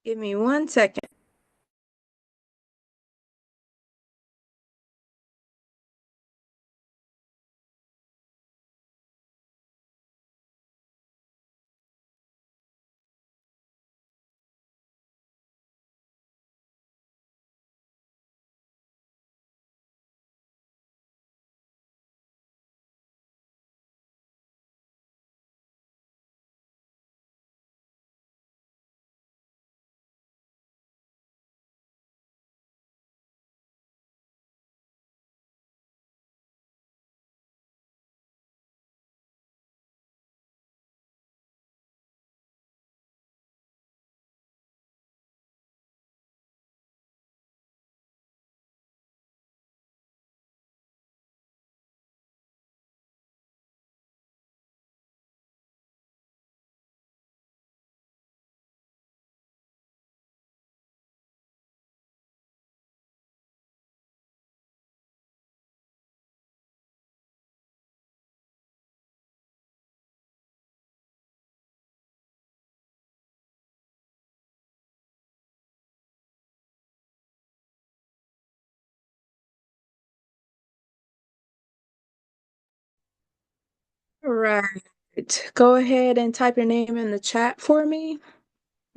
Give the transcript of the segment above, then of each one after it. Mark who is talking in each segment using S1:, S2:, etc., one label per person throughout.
S1: Give me 1 second. All right. Go ahead and type your name in the chat for me.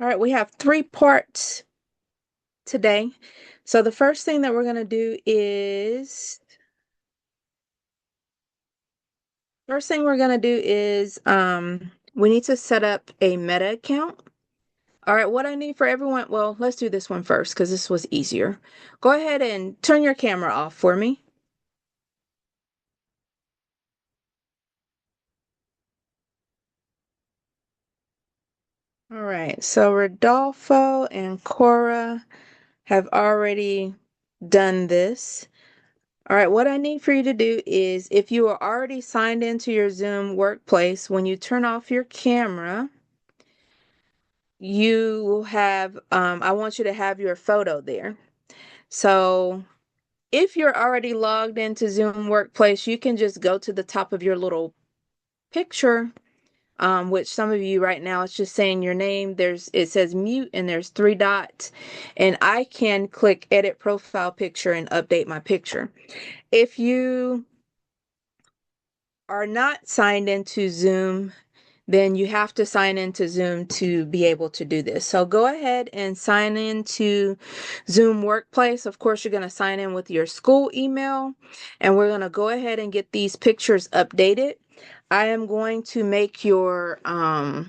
S1: All right, we have 3 parts today. So the first thing that we're going to do is we need to set up a Meta account. All right, what I need for everyone, well, let's do this one first because this was easier. Go ahead and turn your camera off for me. All right, so Rodolfo and Cora have already done this. All right, what I need for you to do is if you are already signed into your Zoom workplace, when you turn off your camera, you have, I want you to have your photo there. So if you're already logged into Zoom Workplace, you can just go to the top of your little picture, which some of you right now, it's just saying your name. It says mute and there's 3 dots, and I can click edit profile picture and update my picture. If you are not signed into Zoom, then you have to sign into Zoom to be able to do this. So go ahead and sign into Zoom Workplace. Of course, you're going to sign in with your school email, and we're going to go ahead and get these pictures updated. I am going to make your ICA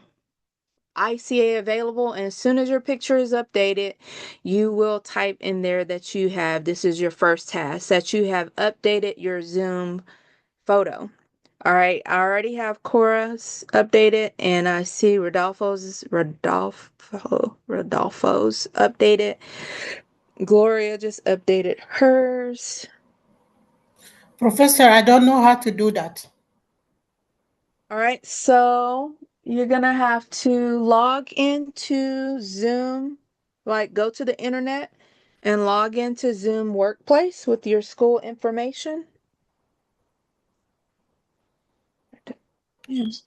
S1: available, and as soon as your picture is updated, you will type in there that this is your first task, that you have updated your Zoom photo. All right, I already have Cora's updated, and I see Rodolfo's updated. Gloria just updated hers.
S2: Professor, I don't know how to do that.
S1: All right, so you're gonna have to log into Zoom, like go to the internet and log into Zoom Workplace with your school information. Yes.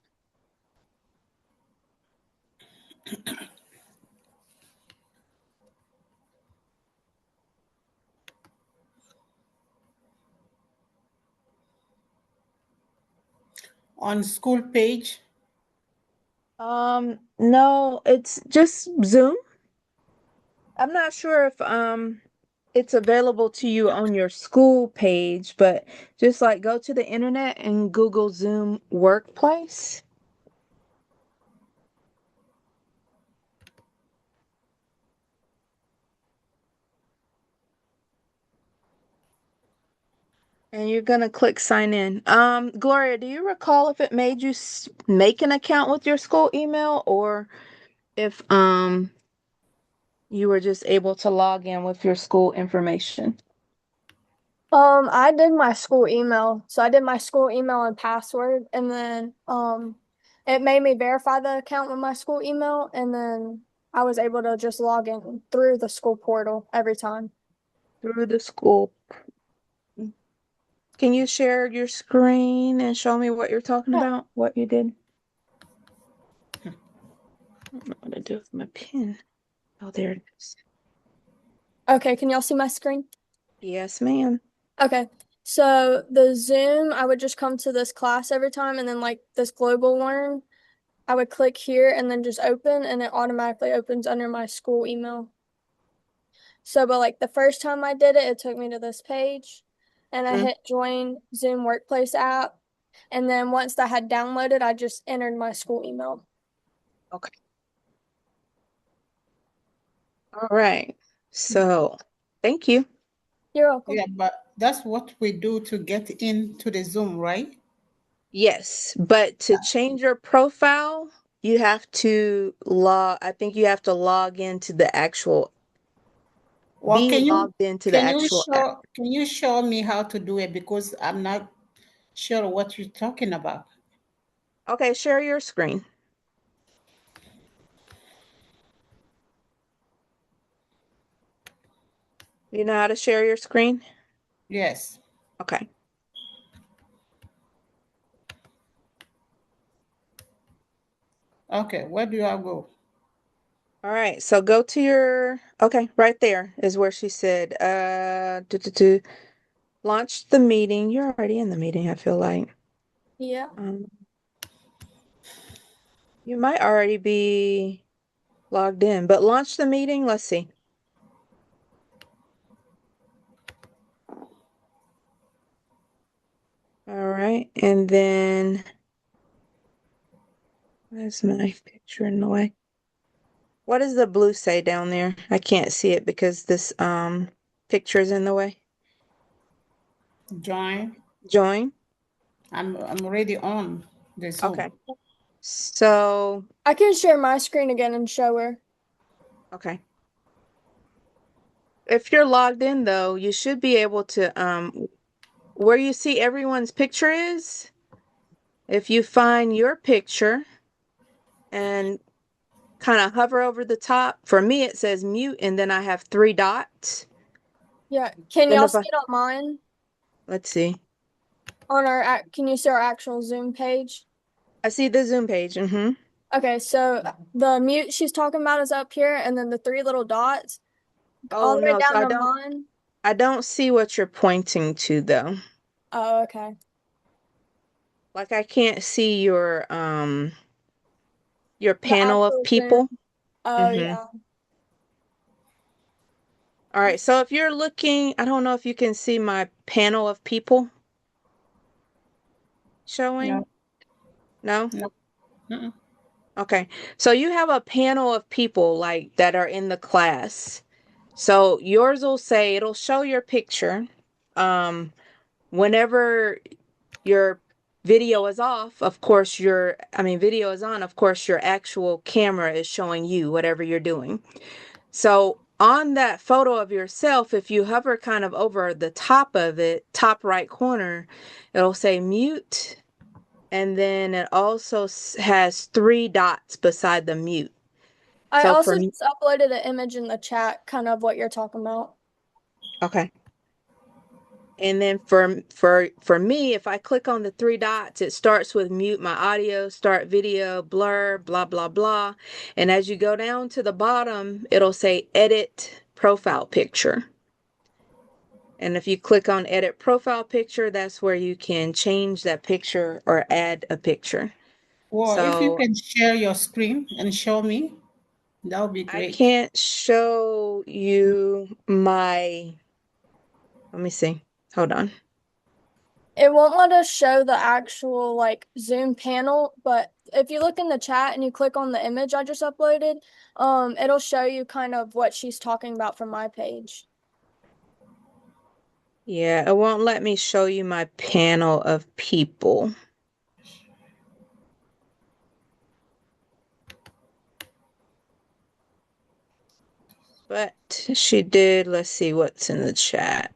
S2: On school page,
S1: No, it's just Zoom. I'm not sure if it's available to you on your school page, but just like go to the internet and Google Zoom Workplace. And you're gonna click sign in. Gloria, do you recall if it made you make an account with your school email, or if you were just able to log in with your school information?
S3: I did my school email. So I did my school email and password, and then it made me verify the account with my school email, and then I was able to just log in through the school portal every time.
S1: Through the school. Can you share your screen and show me what you're talking
S3: Yeah.
S1: about? What you did? I don't know what to do with my pen. Oh, there it is.
S3: Okay, can y'all see my screen?
S1: Yes, ma'am.
S3: Okay. So the Zoom, I would just come to this class every time, and then like this global learn, I would click here and then just open, and it automatically opens under my school email. So, but like the first time I did it, it took me to this page, and I
S1: Mhm.
S3: hit join Zoom Workplace app. And then once that had downloaded, I just entered my school email.
S1: Okay. All right. So, thank you.
S3: You're welcome.
S2: Yeah, but that's what we do to get into the Zoom, right?
S1: Yes, but to change your profile, you have to I think you have to log into the actual,
S2: Well,
S1: be logged into the actual app.
S2: can you show me how to do it because I'm not sure what you're talking about.
S1: Okay, share your screen. You know how to share your screen?
S2: Yes.
S1: Okay.
S2: Okay, where do I go?
S1: All right. So go to your, okay, right there is where she said, launch the meeting. You're already in the meeting, I feel like.
S3: Yeah.
S1: Um, you might already be logged in, but launch the meeting. Let's see. All right. And then where's my picture in the way? What does the blue say down there? I can't see it because this picture is in the way.
S2: Join.
S1: Join.
S2: I'm already on the
S1: Okay.
S2: Zoom.
S1: So,
S3: I can share my screen again and show her.
S1: okay. If you're logged in though, you should be able to where you see everyone's picture is, if you find your picture and kind of hover over the top, for me it says mute and then I have three dots.
S3: Yeah. Can
S1: Then
S3: y'all
S1: if
S3: see
S1: I,
S3: it on mine?
S1: let's see.
S3: On our, can you see our actual Zoom page?
S1: I see the Zoom page. Mm-hmm.
S3: Okay, so the mute she's talking about is up here, and then the three little dots all
S1: Oh
S3: the way
S1: no, so
S3: down to mine.
S1: I don't see what you're pointing to though.
S3: Oh, okay.
S1: Like I can't see your
S3: The
S1: panel of
S3: actual Zoom.
S1: people.
S3: Oh,
S1: Mm-hmm.
S3: yeah.
S1: All right, so if you're looking, I don't know if you can see my panel of people showing.
S2: No,
S1: No?
S2: no. Mm-mm.
S1: Okay. So you have a panel of people like that are in the class. So yours will say it'll show your picture. Um, whenever your video is off, of course video is on, of course your actual camera is showing you whatever you're doing. So on that photo of yourself, if you hover kind of over the top of it, top right corner, it'll say mute. And then it also has three dots beside the mute.
S3: I
S1: So
S3: also
S1: for me,
S3: just uploaded an image in the chat, kind of what you're talking about.
S1: okay. And then for me, if I click on the three dots, it starts with mute my audio, start video, blur, blah, blah, blah. And as you go down to the bottom, it'll say edit profile picture. And if you click on edit profile picture, that's where you can change that picture or add a picture.
S2: Well, if you
S1: So
S2: can share your screen and show me, that would be
S1: I
S2: great.
S1: can't show you let me see. Hold on.
S3: It won't let us show the actual like Zoom panel, but if you look in the chat and you click on the image I just uploaded, it'll show you kind of what she's talking about from my page.
S1: Yeah, it won't let me show you my panel of people. But she did, let's see what's in the chat.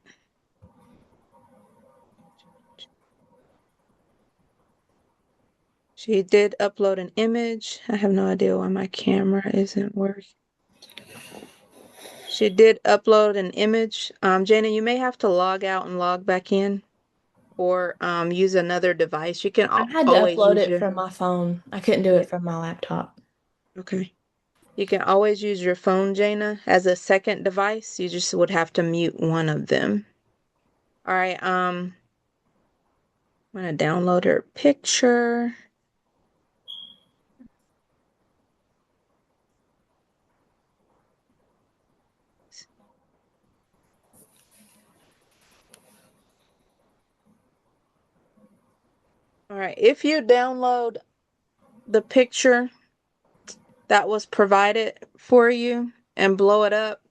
S1: She did upload an image. I have no idea why my camera isn't working. She did upload an image. Jana, you may have to log out and log back in or use another device. You can
S4: I had to
S1: always
S4: upload
S1: use
S4: it
S1: your,
S4: from my phone. I couldn't do
S1: yeah,
S4: it from my laptop.
S1: okay. You can always use your phone, Jaina, as a second device. You just would have to mute one of them. All right, I'm gonna download her picture. All right, if you download the picture that was provided for you and blow it up,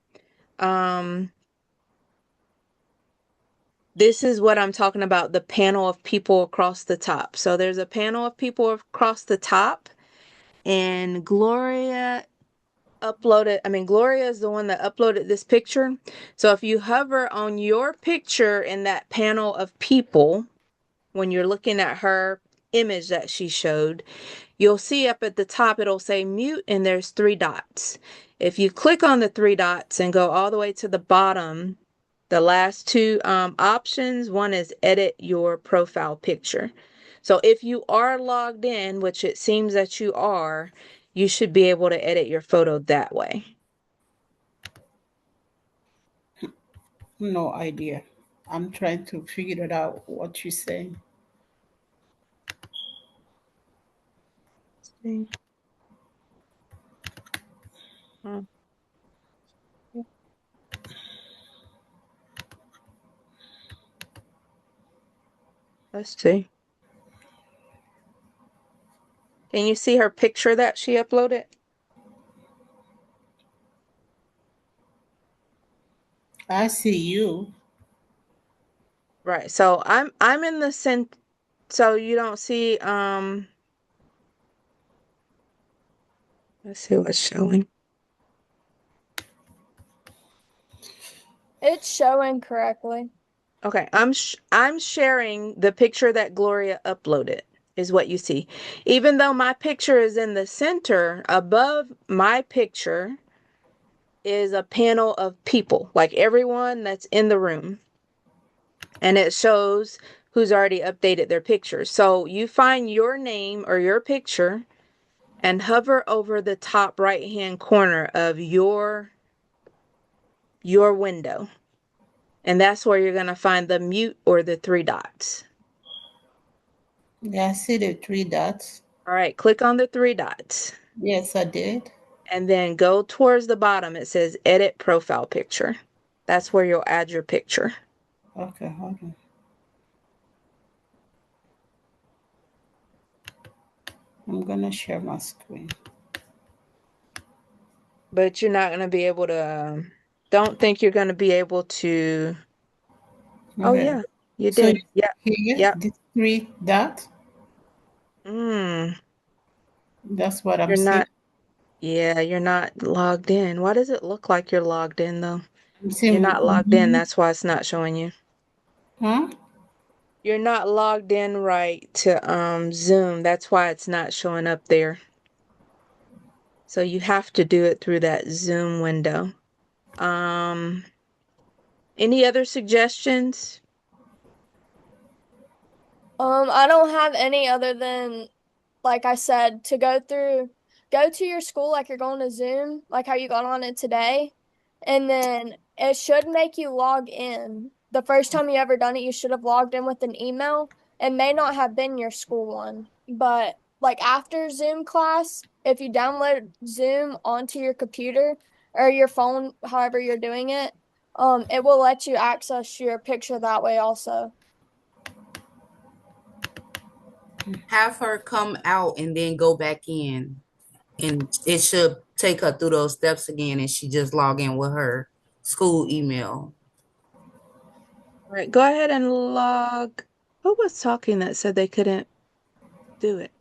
S1: this is what I'm talking about, the panel of people across the top. So there's a panel of people across the top, and Gloria Gloria is the one that uploaded this picture. So if you hover on your picture in that panel of people, when you're looking at her image that she showed, you'll see up at the top it'll say mute and there's three dots. If you click on the three dots and go all the way to the bottom, the last two options, one is edit your profile picture. So if you are logged in, which it seems that you are, you should be able to edit your photo that way.
S2: No idea. I'm trying to figure it out what you're saying.
S1: See. Let's see. Can you see her picture that she uploaded?
S2: I see you.
S1: Right. So I'm in the so you don't see let's see what's showing.
S3: It's showing correctly.
S1: Okay, I'm sharing the picture that Gloria uploaded is what you see. Even though my picture is in the center, above my picture is a panel of people, like everyone that's in the room. And it shows who's already updated their picture. So you find your name or your picture and hover over the top right-hand corner of your window. And that's where you're going to find the mute or the three dots.
S2: Yeah, I see the three dots.
S1: All right, click on the three dots.
S2: Yes, I did.
S1: And then go towards the bottom. It says edit profile picture. That's where you'll add your picture.
S2: Okay, hold on. I'm gonna share my screen.
S1: But you're not going to be able to, don't think you're going to be able to. Oh,
S2: Okay.
S1: yeah, you
S2: So
S1: did. Yep,
S2: here,
S1: yep.
S2: the three dot,
S1: Mm,
S2: that's what I'm
S1: you're
S2: seeing.
S1: not, yeah, you're not logged in. Why does it look like you're logged in, though?
S2: I'm
S1: You're
S2: seeing
S1: not logged in. That's why it's not showing you.
S2: huh?
S1: You're not logged in right to Zoom. That's why it's not showing up there. So you have to do it through that Zoom window. Um, any other suggestions?
S3: I don't have any other than, like I said, to go to your school like you're going to Zoom, like how you got on it today, and then it should make you log in. The first time you ever done it, you should have logged in with an email. It may not have been your school one, but like after Zoom class, if you download Zoom onto your computer or your phone, however you're doing it, it will let you access your picture that way also.
S4: Have her come out and then go back in, and it should take her through those steps again, and she just log in with her school email.
S1: All right, go ahead and log. Who was talking that said they couldn't do it?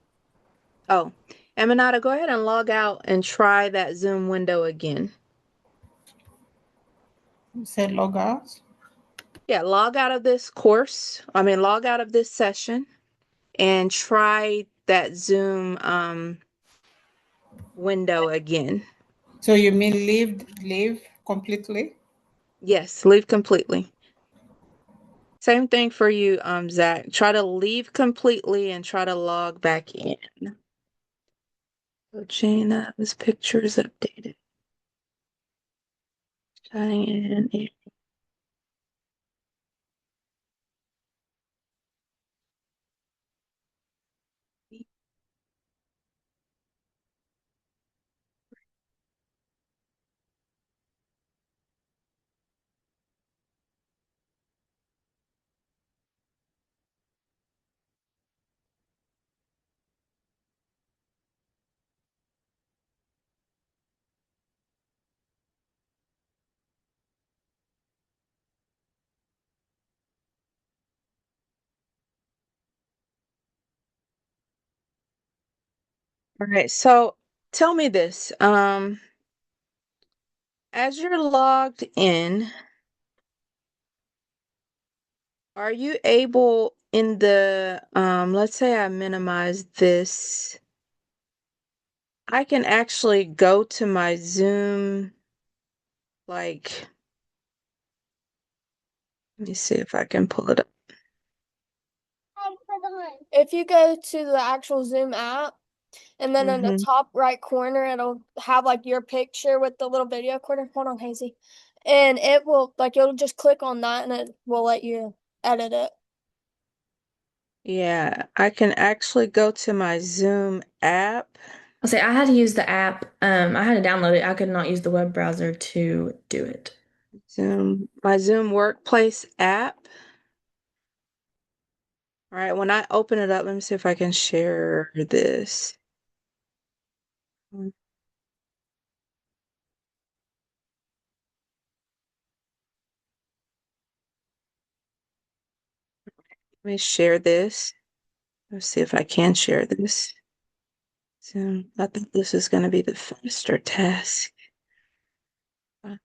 S1: Oh, Emanata, go ahead and log out and try that Zoom window again.
S2: You said log out?
S1: Yeah, log out of this log out of this session and try that Zoom window again.
S2: So you mean leave completely?
S1: Yes, leave completely. Same thing for you, Zach. Try to leave completely and try to log back in. So Jane, was pictures updated. Diane. All right, so tell me this. As you're logged in, are you able in the let's say I minimize this. I can actually go to my Zoom, like, let me see if I can pull it up.
S3: If you go to the actual Zoom app, and then in the top right corner, it'll have like your picture with the little video recorder. Hold on, Hazy. And it will, like, you'll just click on that and it will let you edit it.
S1: Yeah, I can actually go to my Zoom app.
S5: I'll say I had to use the app. I had to download it. I could not use the web browser to do it.
S1: My Zoom Workplace app. All right, when I open it up, let me see if I can share this. Let me share this. Let's see if I can share this. Zoom. I think this is going to be the faster task. Uh,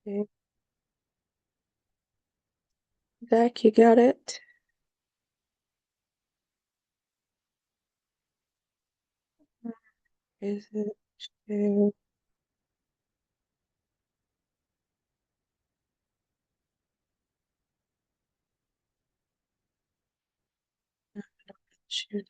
S1: Okay. Zach, you got it? Is it share? Share.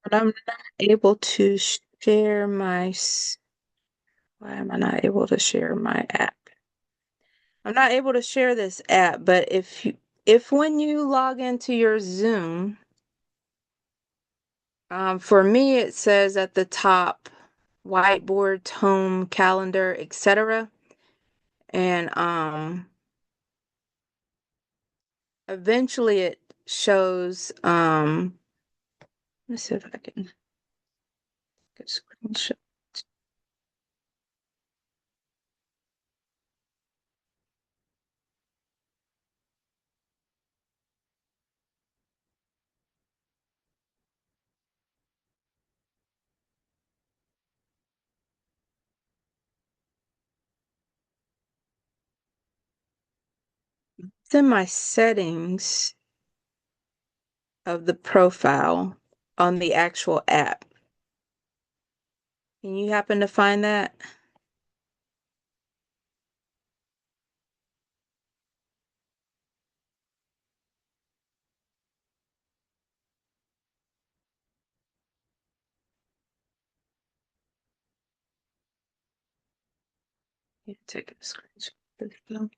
S1: But I'm not able to share why am I not able to share my app? I'm not able to share this app, but if when you log into your Zoom, for me it says at the top whiteboard, home, calendar, etc. And eventually it shows let's see if I can get a screenshot. It's in my settings of the profile on the actual app. Can you happen to find that? Yeah, take a screenshot of the phone.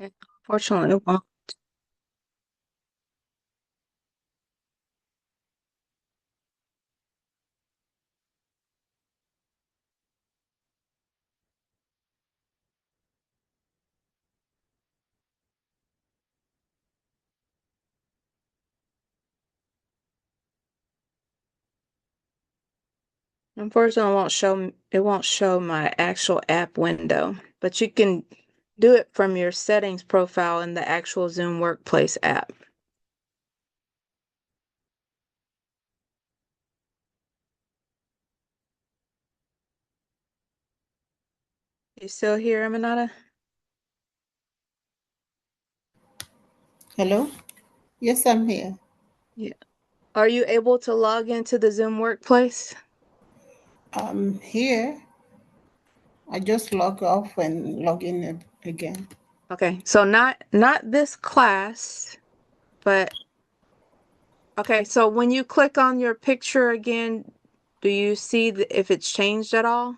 S1: Unfortunately, it won't. Unfortunately, it won't show my actual app window, but you can do it from your settings profile in the actual Zoom Workplace app. You still here, Aminata?
S2: Hello? Yes, I'm here.
S1: Yeah. Are you able to log into the Zoom Workplace?
S2: I'm here. I just log off and log in again.
S1: Okay, so not this class, but okay, so when you click on your picture again, do you see if it's changed at all?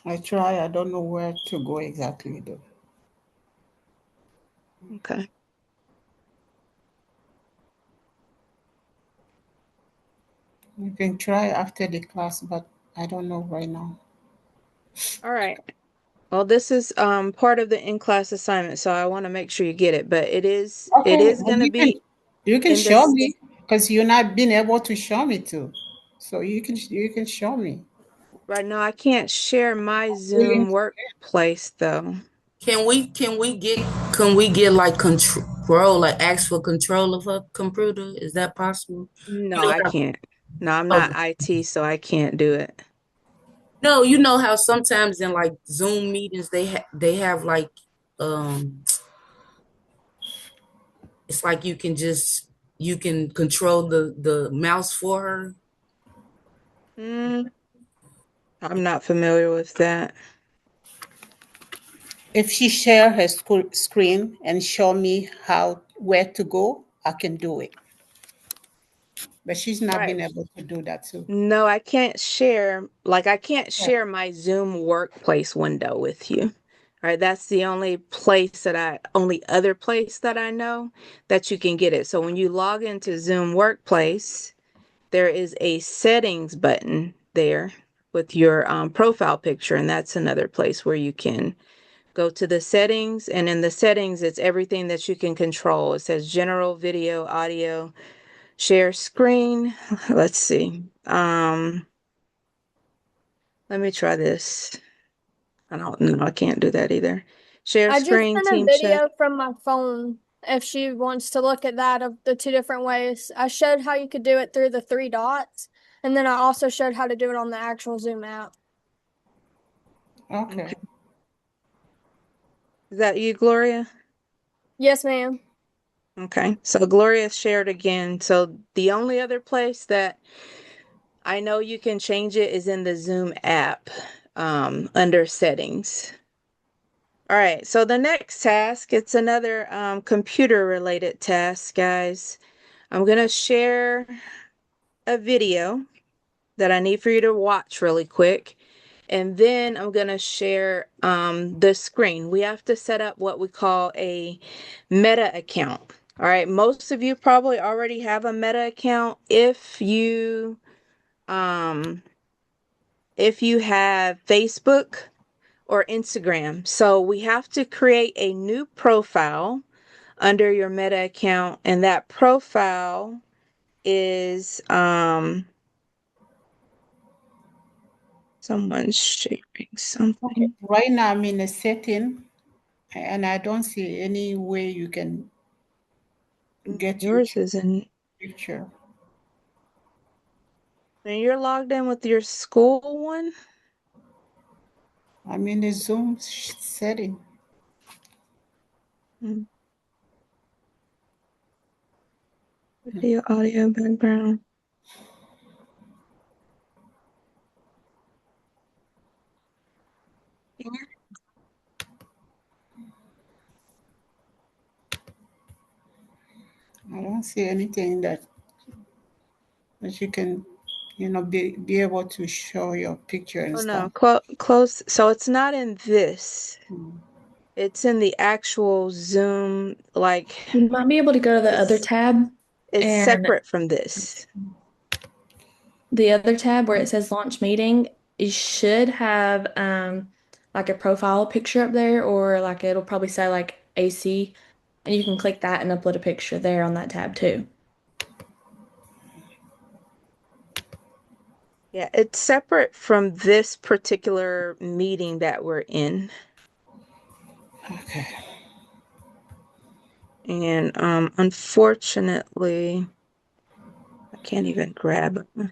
S2: I try. I don't know where to go exactly though.
S1: Okay.
S2: You can try after the class, but I don't know right now.
S1: All right. Well, this is part of the in-class assignment, so I want to make sure you get it, but it
S2: Okay,
S1: is
S2: but
S1: going to be
S2: you can
S1: in
S2: show
S1: this
S2: me because you're not being able to show me too. So you can show me.
S1: right now. I can't share my
S2: Willing
S1: Zoom
S2: to-
S1: workplace though.
S4: Can we get like control, like actual control of her computer? Is that possible?
S1: No,
S4: You know
S1: I
S4: how
S1: can't. No, I'm not
S4: okay.
S1: IT, so I can't do it.
S4: No, you know how sometimes in like Zoom meetings they have like um it's like you can control the mouse for her.
S1: Mm, I'm not familiar with that.
S2: If she share her school screen and show me how where to go, I can do it. But she's not
S1: Right.
S2: been able to do that too.
S1: No, I can't share, like I can't
S2: Yeah.
S1: share my Zoom workplace window with you. All right, that's the only other place that I know that you can get it. So when you log into Zoom Workplace, there is a settings button there with your profile picture, and that's another place where you can go to the settings. And in the settings, it's everything that you can control. It says general video, audio, share screen. Let's see. Let me try this. I don't know. I can't do that either. Share
S3: I just
S1: screen,
S3: sent a
S1: team chat.
S3: video from my phone if she wants to look at that of the two different ways. I showed how you could do it through the three dots, and then I also showed how to do it on the actual Zoom app.
S2: Okay.
S1: Okay. Is that you, Gloria?
S3: Yes, ma'am.
S1: Okay. So Gloria shared again. So the only other place that I know you can change it is in the Zoom app, under settings. All right. So the next task, it's another computer related task, guys. I'm going to share a video that I need for you to watch really quick. And then I'm going to share the screen. We have to set up what we call a Meta account. All right, most of you probably already have a Meta account. If you have Facebook or Instagram. So we have to create a new profile under your Meta account, and that profile is someone's sharing
S2: Okay.
S1: something.
S2: Right now I'm in a setting and I don't see any way you can get your
S1: Yours isn't.
S2: picture.
S1: And you're logged in with your school one?
S2: I'm in a Zoom setting.
S1: Mm, Video, audio, background.
S2: I don't see anything that you can, be able to show your picture and
S1: Oh no,
S2: stuff.
S1: close. So it's not in this.
S2: Mm.
S1: It's in the actual Zoom, like
S5: You might be able to go to the other
S1: it's
S5: tab,
S1: it's
S5: and
S1: separate from this.
S5: the other tab where it says launch meeting, you should have like a profile picture up there, or like it'll probably say like AC, and you can click that and upload a picture there on that tab too.
S1: Yeah, it's separate from this particular meeting that we're in.
S2: Okay.
S1: And unfortunately, I can't even grab a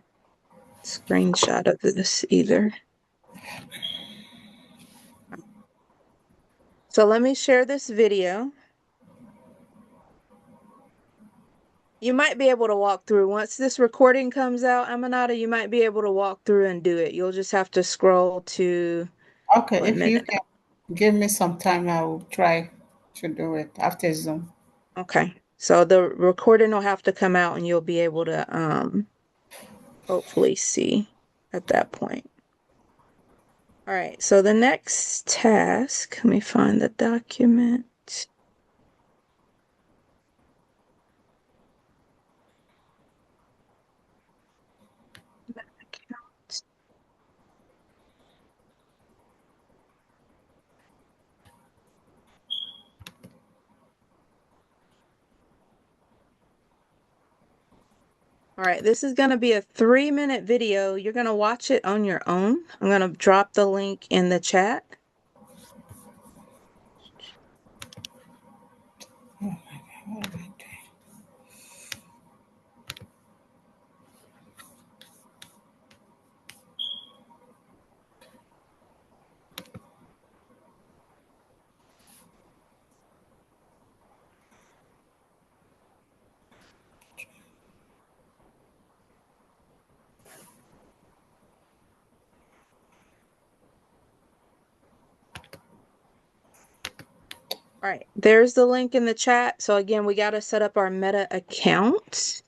S1: screenshot of this either. So let me share this video. You might be able to walk through. Once this recording comes out, Aminata, you might be able to walk through and do it. You'll just have to scroll to
S2: Okay,
S1: one
S2: if you
S1: minute.
S2: can give me some time, I will try to do it after Zoom.
S1: Okay. So the recording will have to come out and you'll be able to hopefully see at that point. All right, so the next task, let me find the document. All right, this is going to be a 3-minute video. You're going to watch it on your own. I'm going to drop the link in the chat. All right, there's the link in the chat. So again, we got to set up our Meta account.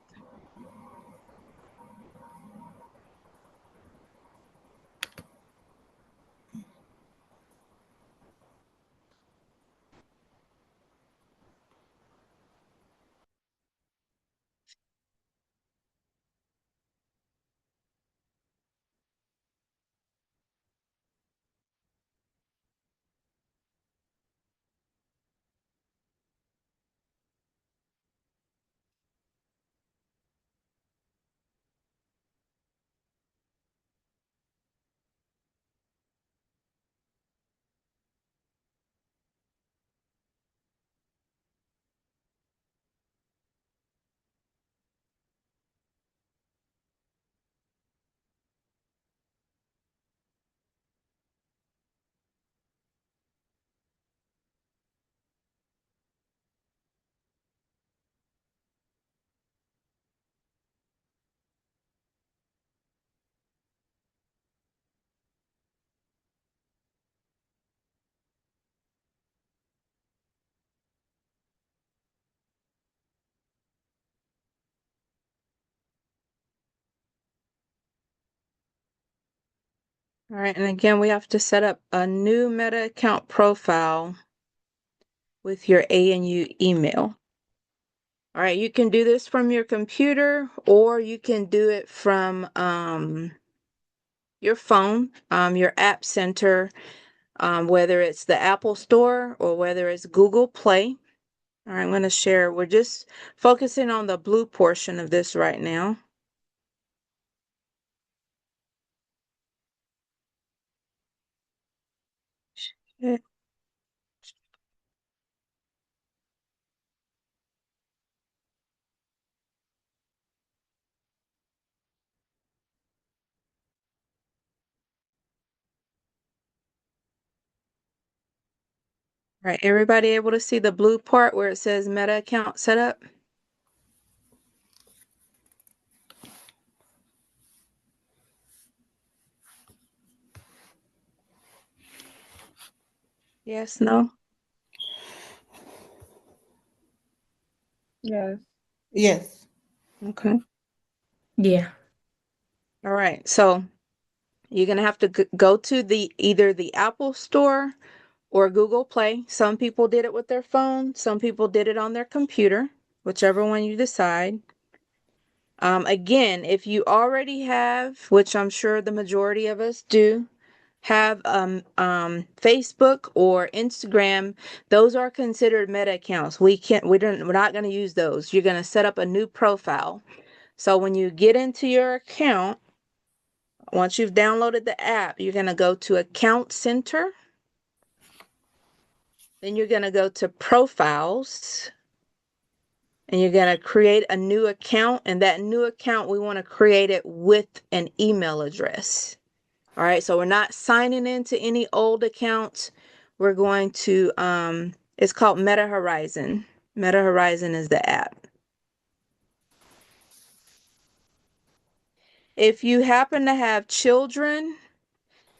S1: All right, and again, we have to set up a new Meta account profile with your ANU email. All right, you can do this from your computer or you can do it from your phone, your app center, whether it's the Apple Store or whether it's Google Play. All right, I'm going to share. We're just focusing on the blue portion of this right now. Okay. All right, everybody able to see the blue part where it says Meta account setup? Yes, no?
S5: Yes.
S2: Yes.
S1: Okay.
S5: Yeah.
S1: All right, so you're going to have to go to either the Apple Store or Google Play. Some people did it with their phone, some people did it on their computer, whichever one you decide. Again, if you already have, which I'm sure the majority of us do, have Facebook or Instagram, those are considered meta accounts. We're not going to use those. You're going to set up a new profile. So when you get into your account, once you've downloaded the app, you're going to go to Account Center. Then you're going to go to Profiles. And you're going to create a new account. And that new account, we want to create it with an email address. All right, so we're not signing into any old accounts. We're going to, it's called Meta Horizon. Meta Horizon is the app. If you happen to have children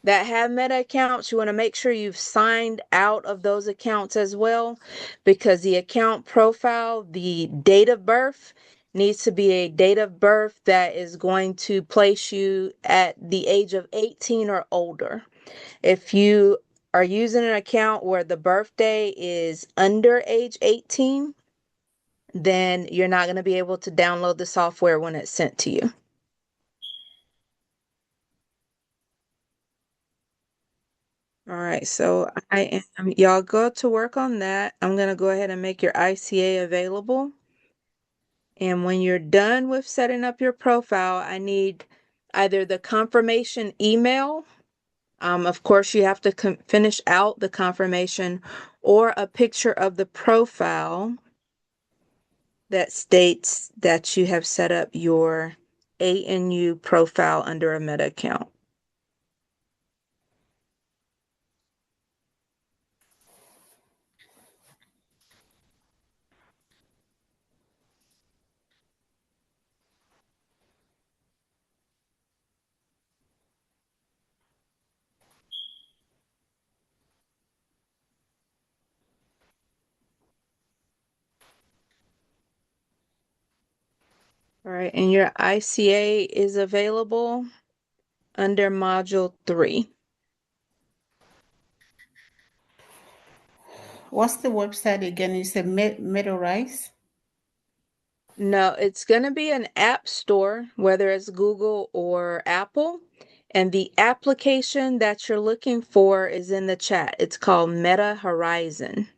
S1: that have Meta accounts, you want to make sure you've signed out of those accounts as well, because the account profile, the date of birth, needs to be a date of birth that is going to place you at the age of 18 or older. If you are using an account where the birthday is under age 18, then you're not going to be able to download the software when it's sent to you. All right, so y'all go to work on that. I'm going to go ahead and make your ICA available. And when you're done with setting up your profile, I need either the confirmation email. Of course, you have to finish out the confirmation, or a picture of the profile that states that you have set up your ANU profile under a Meta account. All right, and your ICA is available under Module 3.
S2: What's the website again? You said Metarize?
S1: No, it's going to be an app store, whether it's Google or Apple. And the application that you're looking for is in the chat. It's called Meta Horizon.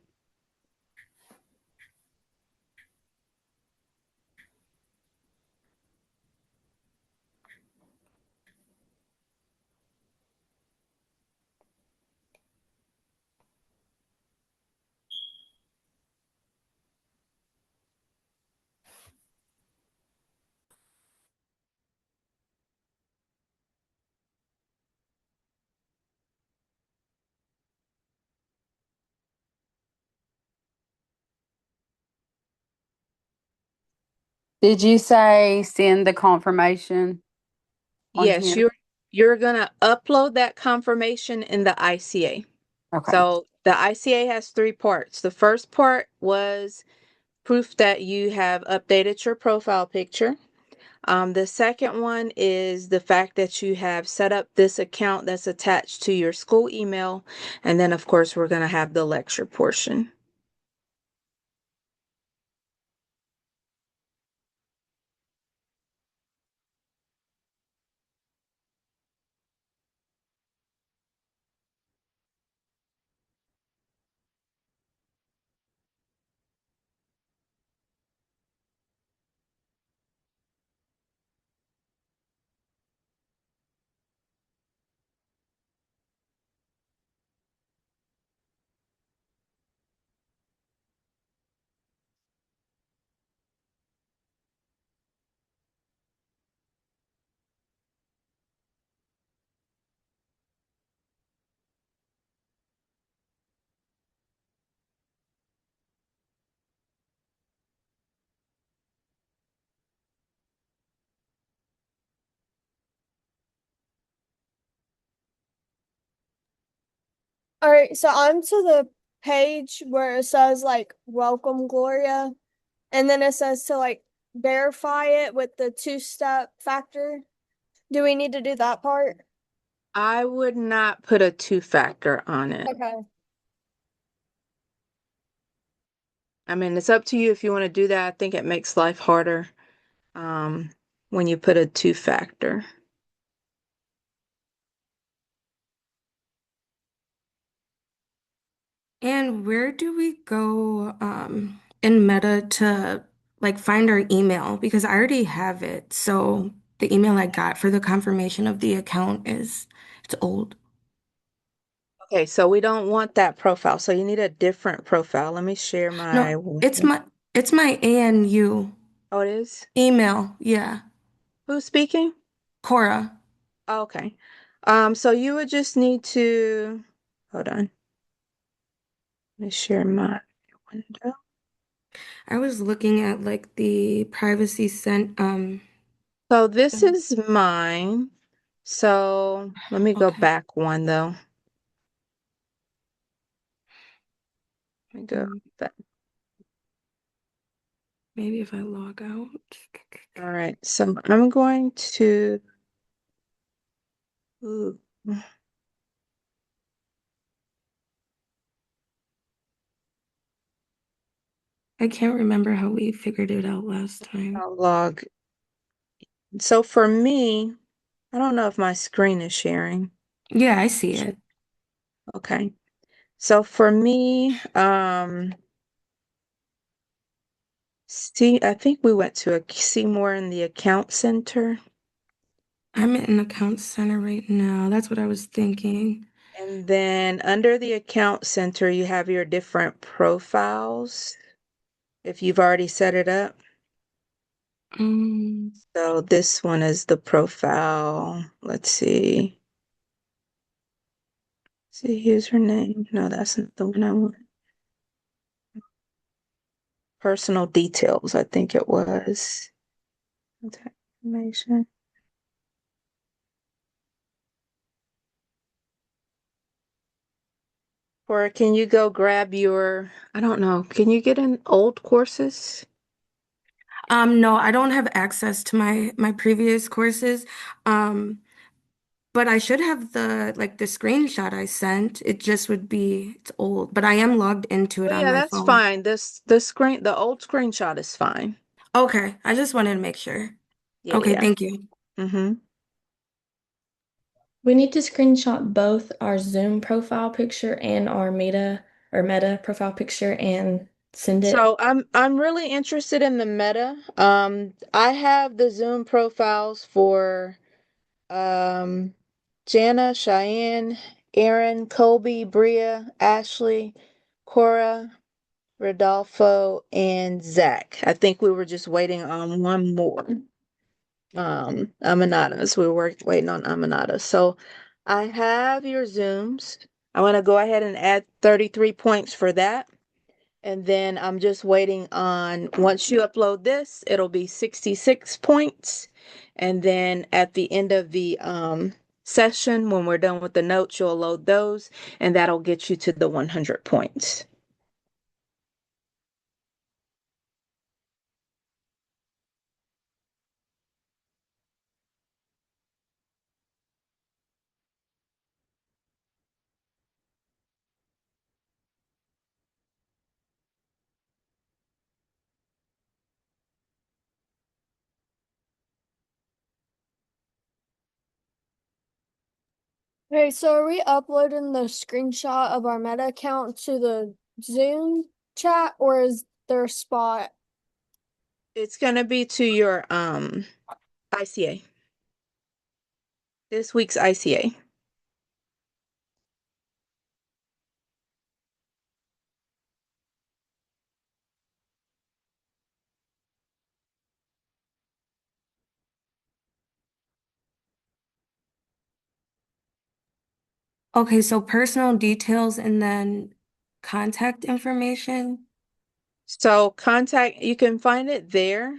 S6: Did you say send the confirmation on
S1: Yes,
S6: here?
S1: you're going to upload that confirmation in the ICA.
S6: Okay.
S1: So the ICA has 3 parts. The first part was proof that you have updated your profile picture. The second one is the fact that you have set up this account that's attached to your school email. And then, of course, we're going to have the lecture portion.
S3: All right, so I'm to the page where it says like welcome Gloria, and then it says to like verify it with the two-step factor. Do we need to do that part?
S1: I would not put a two-factor on it.
S3: Okay.
S1: I mean, it's up to you if you want to do that. I think it makes life harder when you put a two-factor.
S7: And where do we go in Meta to like find our email? Because I already have it. So the email I got for the confirmation of the account it's old.
S1: Okay, so we don't want that profile. So you need a different profile. Let me share my
S7: No, it's my ANU
S1: Oh, it is?
S7: email. Yeah.
S1: Who's speaking?
S7: Cora.
S1: Okay. So you would just need to hold on. Let me share my window.
S7: I was looking at like the privacy sent
S1: So this is mine. So let me go
S7: okay.
S1: back one though. Let me go
S7: Mm,
S1: back.
S7: Maybe if I log out.
S1: All right. So I'm going to ooh,
S7: I can't remember how we figured it out last time.
S1: I'll log. So for me, I don't know if my screen is sharing.
S7: Yeah, I see it.
S1: Okay. So for me, see, I think we went to see more in the account center.
S7: I'm in account center right now. That's what I was thinking.
S1: And then under the account center, you have your different profiles if you've already set it up.
S7: Um,
S1: So this one is the profile. Let's see. See username. No, that's not the one I want. Personal details, I think it was. Contact information. Or can you go grab your, I don't know, can you get in old courses?
S7: no, I don't have access to my previous courses. Um, but I should have the screenshot I sent. It just would be it's old, but I am logged into
S1: Oh
S7: it on
S1: yeah,
S7: my
S1: that's
S7: phone.
S1: fine. The old screenshot is fine.
S7: Okay, I just wanted to make sure.
S1: Yeah,
S7: Okay,
S1: yeah.
S7: thank you.
S1: Mm-hmm.
S5: We need to screenshot both our Zoom profile picture and our Meta profile picture and send it.
S1: So I'm really interested in the meta. I have the Zoom profiles for um Jana, Cheyenne, Aaron, Colby, Bria, Ashley, Cora, Rodolfo, and Zach. I think we were just waiting on one more. Aminatas. We were waiting on Aminata. So I have your Zooms. I want to go ahead and add 33 points for that. And then I'm just waiting on, once you upload this, it'll be 66 points. And then at the end of the session, when we're done with the notes, you'll load those, and that'll get you to the 100 points.
S3: Okay, so are we uploading the screenshot of our Meta account to the Zoom chat, or is there a spot?
S1: It's gonna be to your ICA. This week's ICA.
S7: Okay, so personal details and then contact information.
S1: So contact, you can find it there.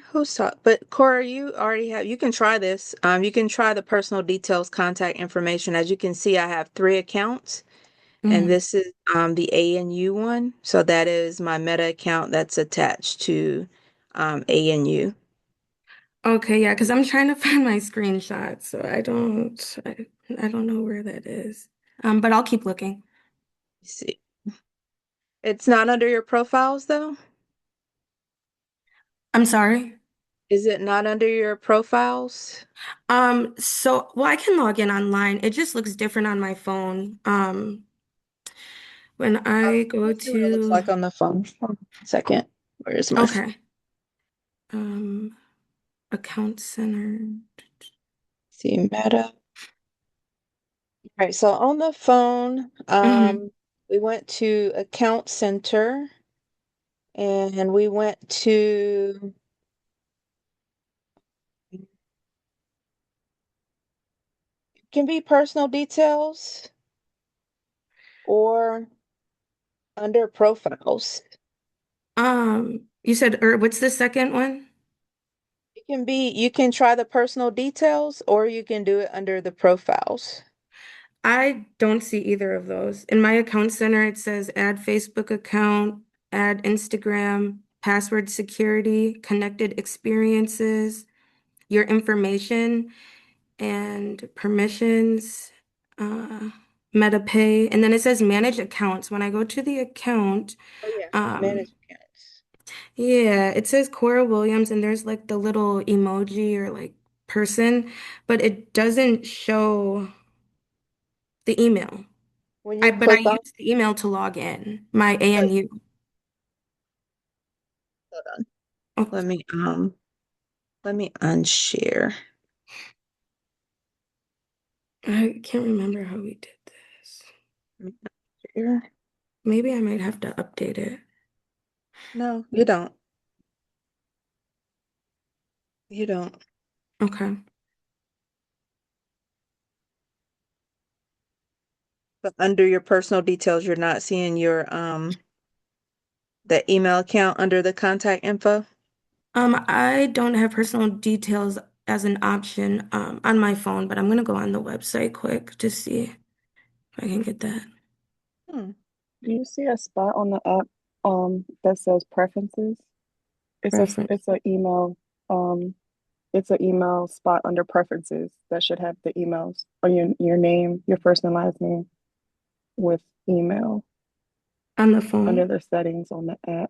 S1: But Cora, you already have, you can try this. You can try the personal details, contact information. As you can see, I have 3 accounts, and
S7: Mhm.
S1: this is the ANU one. So that is my Meta account that's attached to ANU.
S7: Okay, yeah, because I'm trying to find my screenshot, so I don't know where that is. But I'll keep looking.
S1: See, it's not under your profiles though.
S7: I'm sorry.
S1: Is it not under your profiles?
S7: So well, I can log in online. It just looks different on my phone. When I go
S1: Let's see what it looks
S7: to
S1: like on the phone. One second. Where's my
S7: okay, um, account center.
S1: see Meta? All right, so on the phone,
S7: Hmm.
S1: we went to Account Center and we went to, it can be personal details or under profiles.
S7: You said, or what's the second one?
S1: It can be, you can try the personal details or you can do it under the profiles.
S7: I don't see either of those. In my account center, it says add Facebook account, add Instagram, password security, connected experiences, your information and permissions, uh, MetaPay, and then it says manage accounts. When I go to the account,
S1: Oh yeah,
S7: um,
S1: manage accounts.
S7: yeah, it says Cora Williams, and there's like the little emoji or like person, but it doesn't show the email.
S1: When you
S7: But I
S1: click on,
S7: used the email to log in, my
S1: oh,
S7: ANU.
S1: hold on.
S7: Oh,
S1: Let me unshare.
S7: I can't remember how we did this.
S1: Let me unshare.
S7: Maybe I might have to update it.
S1: No, you don't. You don't.
S7: Okay.
S1: But under your personal details, you're not seeing your the email account under the contact info.
S7: I don't have personal details as an option on my phone, but I'm gonna go on the website quick to see if I can get that
S1: Hmm.
S8: Do you see a spot on the app that says preferences?
S7: reference.
S8: It's a email it's an email spot under preferences that should have the emails or your name, your first and last name with email
S7: On the
S8: under
S7: phone
S8: the settings on the app.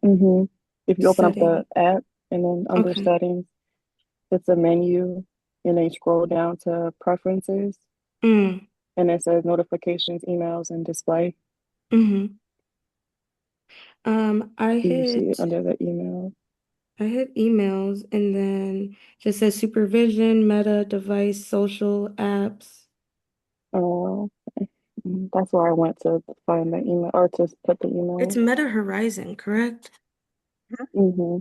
S8: If you open up the
S7: setting.
S8: app and then under
S7: Okay.
S8: settings, it's a menu and then you scroll down to preferences
S7: Mm,
S8: and it says notifications, emails, and display.
S7: mm-hmm. I
S8: Do you see it
S7: hit
S8: under the email?
S7: I hit emails and then just says supervision, meta, device, social, apps.
S8: Oh, that's where I went to find the email or to put the
S7: It's
S8: email.
S7: Meta Horizon, correct?
S8: Mm-hmm.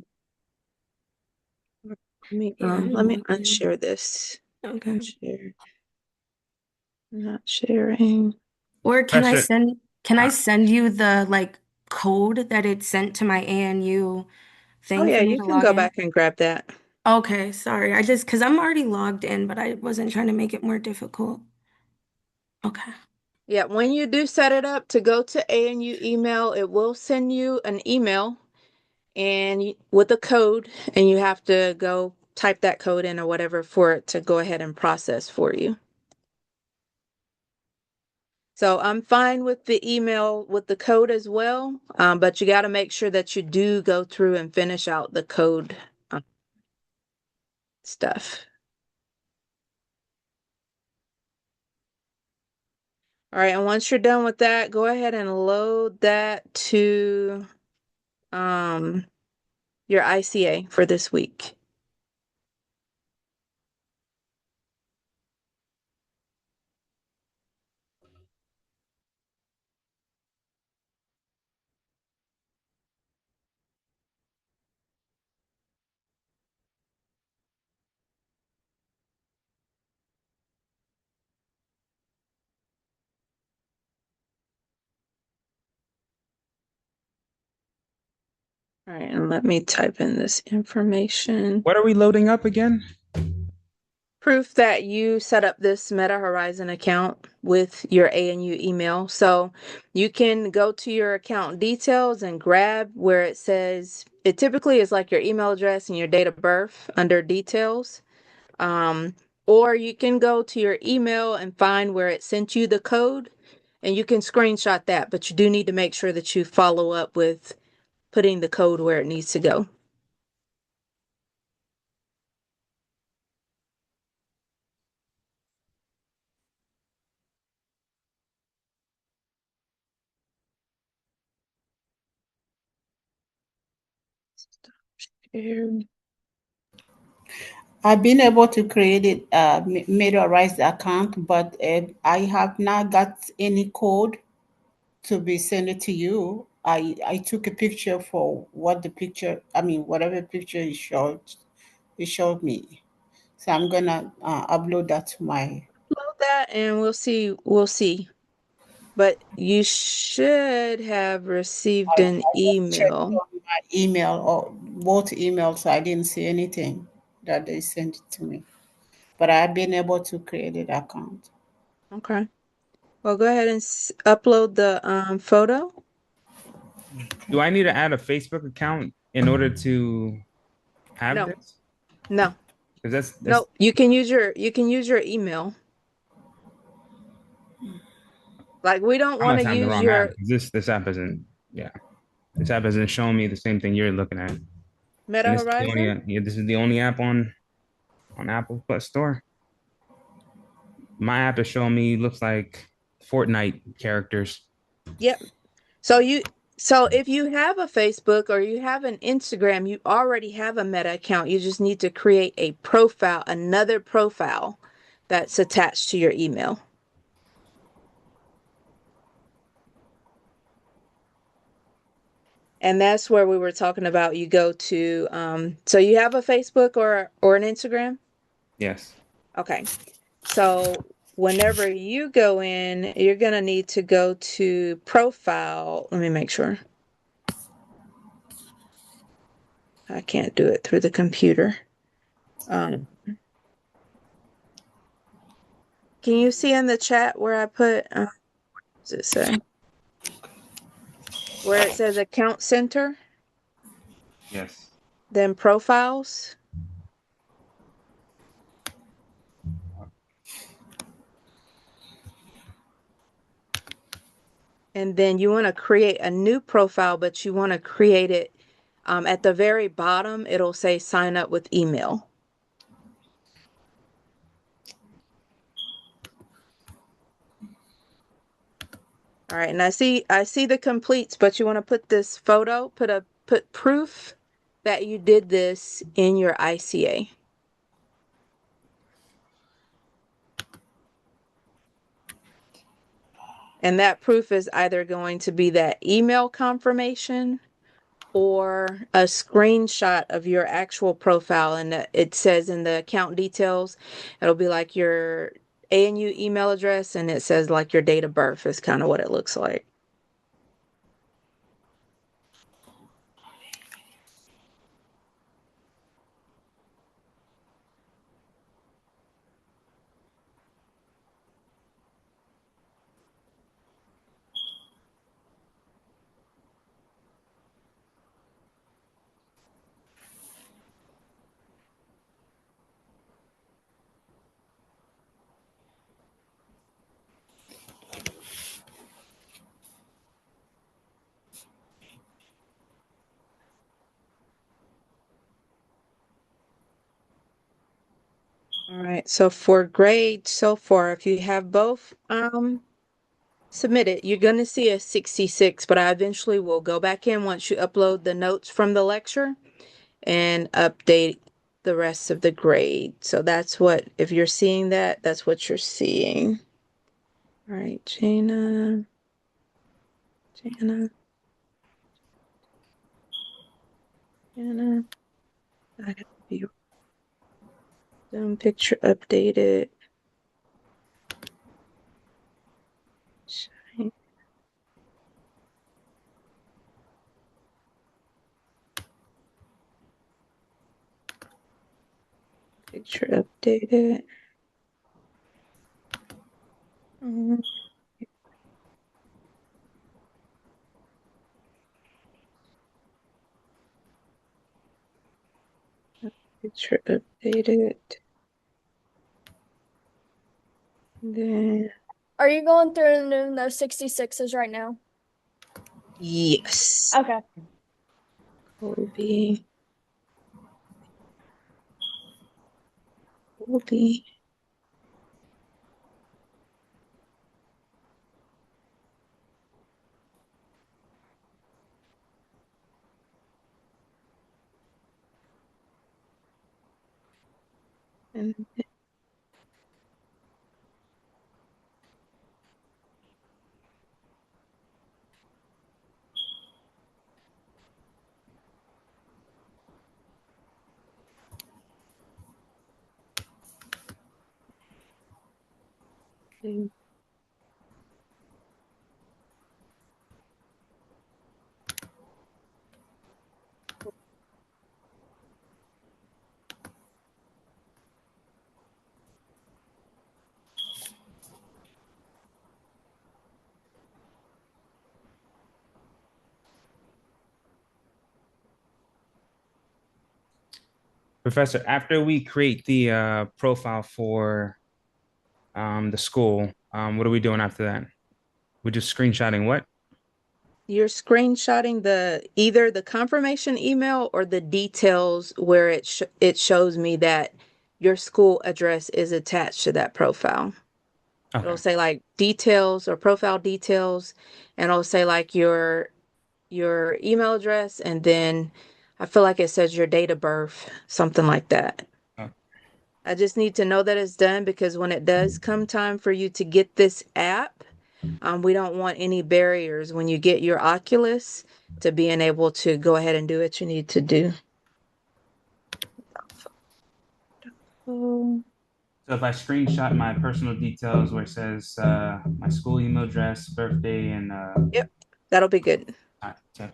S7: Yeah, I'm
S1: Let me
S7: logged in.
S1: unshare this.
S7: Okay.
S1: Share, not sharing.
S7: Or
S9: Pressure.
S7: can I send you the like code that it sent to my ANU
S1: Oh
S7: thing
S1: yeah,
S7: for me
S1: you
S7: to
S1: can
S7: log
S1: go
S7: in?
S1: back and grab that.
S7: Okay, sorry. I just because I'm already logged in, but I wasn't trying to make it more difficult. Okay.
S1: Yeah, when you do set it up to go to ANU email, it will send you an email with a code, and you have to go type that code in or whatever for it to go ahead and process for you. So I'm fine with the email with the code as well, but you got to make sure that you do go through and finish out the code stuff. All right, and once you're done with that, go ahead and load that to um your ICA for this week. All right, and let me type in this information.
S9: What are we loading up again?
S1: Proof that you set up this Meta Horizon account with your ANU email. So you can go to your account details and grab where it says, it typically is like your email address and your date of birth under details. Or you can go to your email and find where it sent you the code and you can screenshot that, but you do need to make sure that you follow up with putting the code where it needs to go. Share.
S2: I've been able to create it, Meteorize the account, but I have not got any code to be sent it to you. I took a picture for what the picture, I mean, whatever picture it showed me. So I'm gonna upload that to my.
S1: Upload that and we'll see. But you should have received
S2: I
S1: an
S2: just checked
S1: email.
S2: on my email or both emails, so I didn't see anything that they sent it to me. But I've been able to create an account.
S1: Okay. Well, go ahead and upload the photo.
S9: Do I need to add a Facebook account in order to have
S1: No,
S9: this?
S1: no,
S9: Because that's
S1: no. You can use your email. Like we don't
S9: I
S1: want
S9: must
S1: to
S9: have the
S1: use
S9: wrong app
S1: your
S9: because this app isn't, yeah, this app isn't showing me the same thing you're looking at.
S1: Meta
S9: And this is the only
S1: Horizon.
S9: yeah, this is the only app on Apple Play Store. My app is showing me looks like Fortnite characters.
S1: Yep. So if you have a Facebook or you have an Instagram, you already have a Meta account. You just need to create a profile, another profile that's attached to your email. And that's where we were talking about you go to so you have a Facebook or an Instagram?
S9: Yes.
S1: Okay. So whenever you go in, you're gonna need to go to profile. Let me make sure. I can't do it through the computer. Um, can you see in the chat where I put what does it say? Where it says account center,
S9: Yes.
S1: then profiles, and then you want to create a new profile, but you want to create it at the very bottom, it'll say sign up with email. All right, and I see the completes, but you want to put this photo, put proof that you did this in your ICA. And that proof is either going to be that email confirmation or a screenshot of your actual profile. And it says in the account details, it'll be like your ANU email address and it says like your date of birth is kind of what it looks like. All right, so for grade so far, if you have both submit it. You're going to see a 66, but I eventually will go back in once you upload the notes from the lecture and update the rest of the grade. So that's what, if you're seeing that, that's what you're seeing. All right, Jana. I gotta be Zoom picture updated. Shine. Picture updated. Picture updated. Then
S3: Are you going through and doing those 66s right now?
S1: yes.
S3: Okay.
S1: Colby. And then
S9: Professor, after we create the profile for the school, what are we doing after that? We're just screenshotting what?
S1: you're screenshotting either the confirmation email or the details where it shows me that your school address is attached to that profile.
S9: Okay.
S1: It'll say like details or profile details, and it'll say like your email address, and then I feel like it says your date of birth, something like that.
S9: Oh.
S1: I just need to know that it's done because when it does come time for you to get this app, we don't want any barriers when you get your Oculus to being able to go ahead and do what you need to do. Oh,
S9: So if I screenshot my personal details where it says my school email address, birthday, and
S1: yep, that'll be good.
S9: so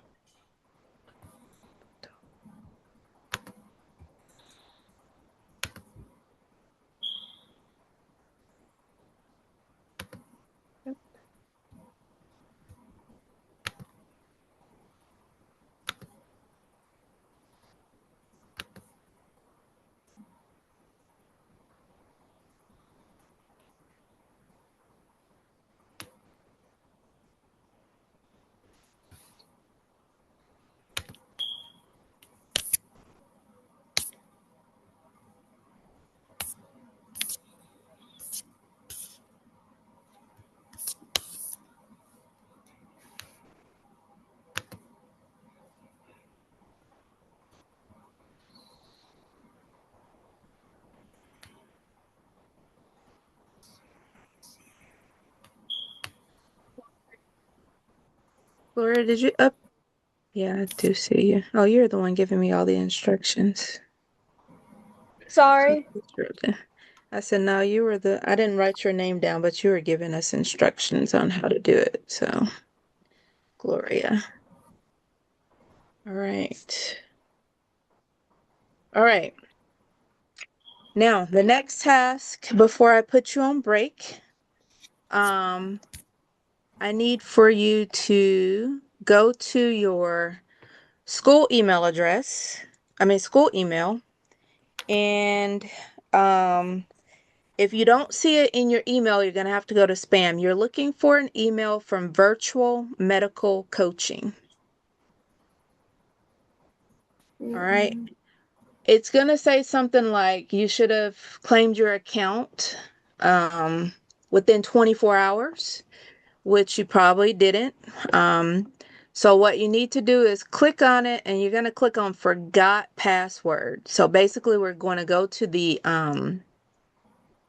S1: Laura, did you up? Yeah, I do see you. Oh, you're the one giving me all the instructions.
S3: Sorry.
S1: I said, no, I didn't write your name down, but you were giving us instructions on how to do it. So, Gloria. All right. All right. Now, the next task before I put you on break, I need for you to go to your school email address. School email. And if you don't see it in your email, you're going to have to go to spam. You're looking for an email from Virtual Medical Coaching. All right. It's going to say something like you should have claimed your account within 24 hours. which you probably didn't. So what you need to do is click on it, and you're going to click on forgot password. So basically we're going to go to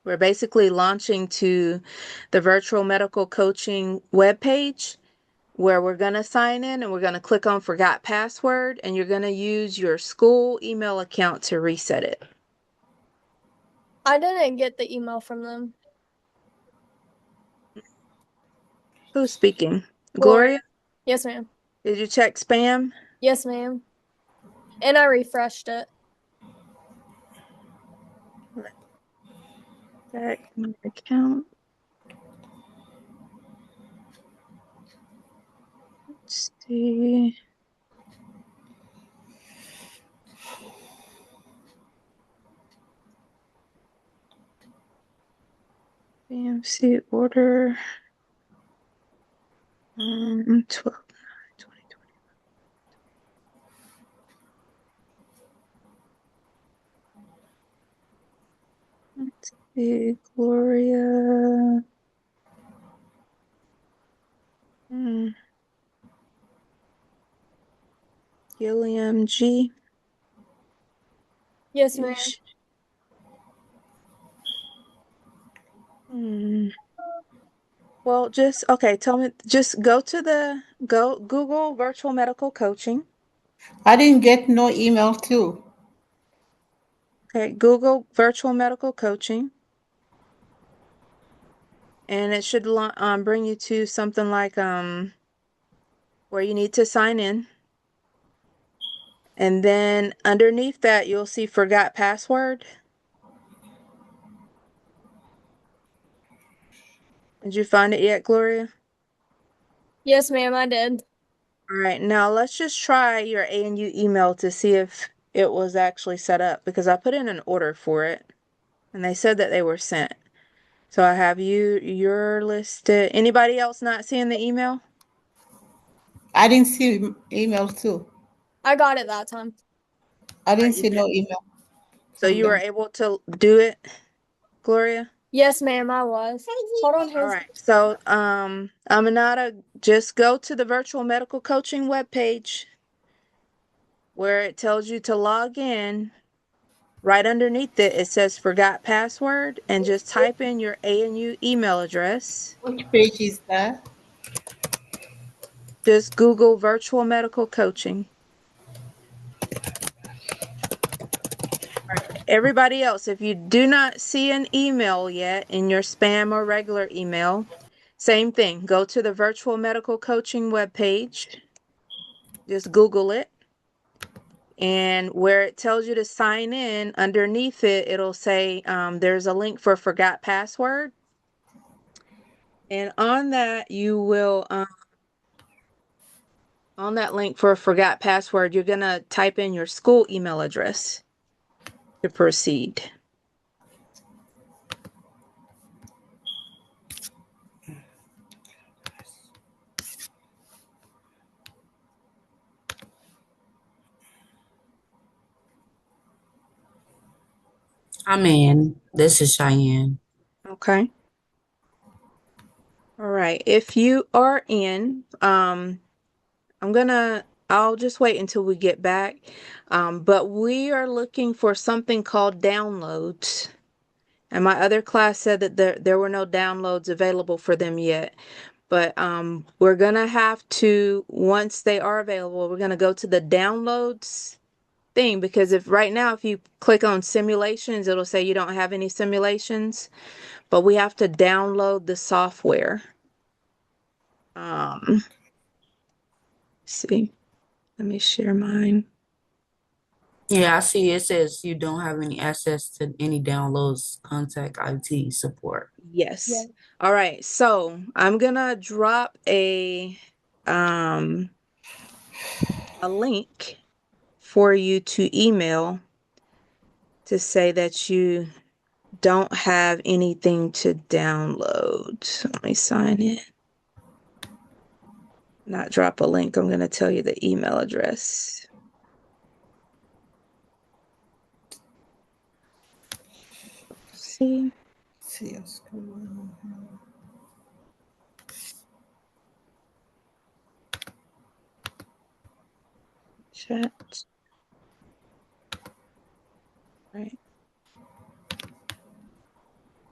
S1: we're basically launching to the virtual medical coaching webpage, where we're going to sign in, and we're going to click on forgot password, and you're going to use your school email account to reset it.
S3: I didn't get the email from them.
S1: Who's speaking?
S3: Gloria.
S1: Gloria?
S3: Yes, ma'am.
S1: Did you check spam?
S3: Yes, ma'am. And I refreshed it.
S1: Check my account. Let's see. BMC order 12/9/2020. Let's see, Gloria. Gilliam G.
S3: Yes, ma'am.
S1: Well, okay, tell me, just go Google virtual medical coaching.
S2: I didn't get no email too.
S1: Okay, Google virtual medical coaching, and it should bring you to something like where you need to sign in. And then underneath that, you'll see forgot password. Did you find it yet, Gloria?
S3: Yes, ma'am, I did.
S1: All right, now let's just try your ANU email to see if it was actually set up, because I put in an order for it and they said that they were sent. So I have you're listed. Anybody else not seeing the email?
S2: I didn't see email too.
S3: I got it that time.
S2: I
S1: All
S2: didn't
S1: right, you
S2: see
S1: did.
S2: no email
S1: So
S2: from
S1: you were
S2: them.
S1: able to do it, Gloria?
S3: Yes, ma'am, I was. Hold on,
S1: All
S3: his.
S1: right. So, Aminata, just go to the virtual medical coaching webpage where it tells you to log in. Right underneath it, it says forgot password, and just type in your ANU email address.
S2: Which page is that?
S1: Just Google virtual medical coaching. All right. Everybody else, if you do not see an email yet in your spam or regular email, same thing. Go to the virtual medical coaching webpage. Just Google it. And where it tells you to sign in, underneath it, it'll say there's a link for forgot password. And on that, you will, on that link for forgot password, you're going to type in your school email address to proceed.
S4: I'm in. This is Cheyenne.
S1: Okay. All right. If you are in, I'll just wait until we get back. But we are looking for something called downloads. And my other class said that there were no downloads available for them yet. But we're gonna have to, once they are available, we're gonna go to the downloads thing, because if right now, if you click on simulations, it'll say you don't have any simulations, but we have to download the software. Let's see, let me share mine.
S4: Yeah, I see it says you don't have any access to any downloads. Contact IT support.
S1: Yes.
S3: Yeah.
S1: All right. So I'm gonna drop um a link for you to email to say that you don't have anything to download. So let me sign in. Not drop a link. I'm gonna tell you the email address. See.
S2: See your school.
S1: chat. Right.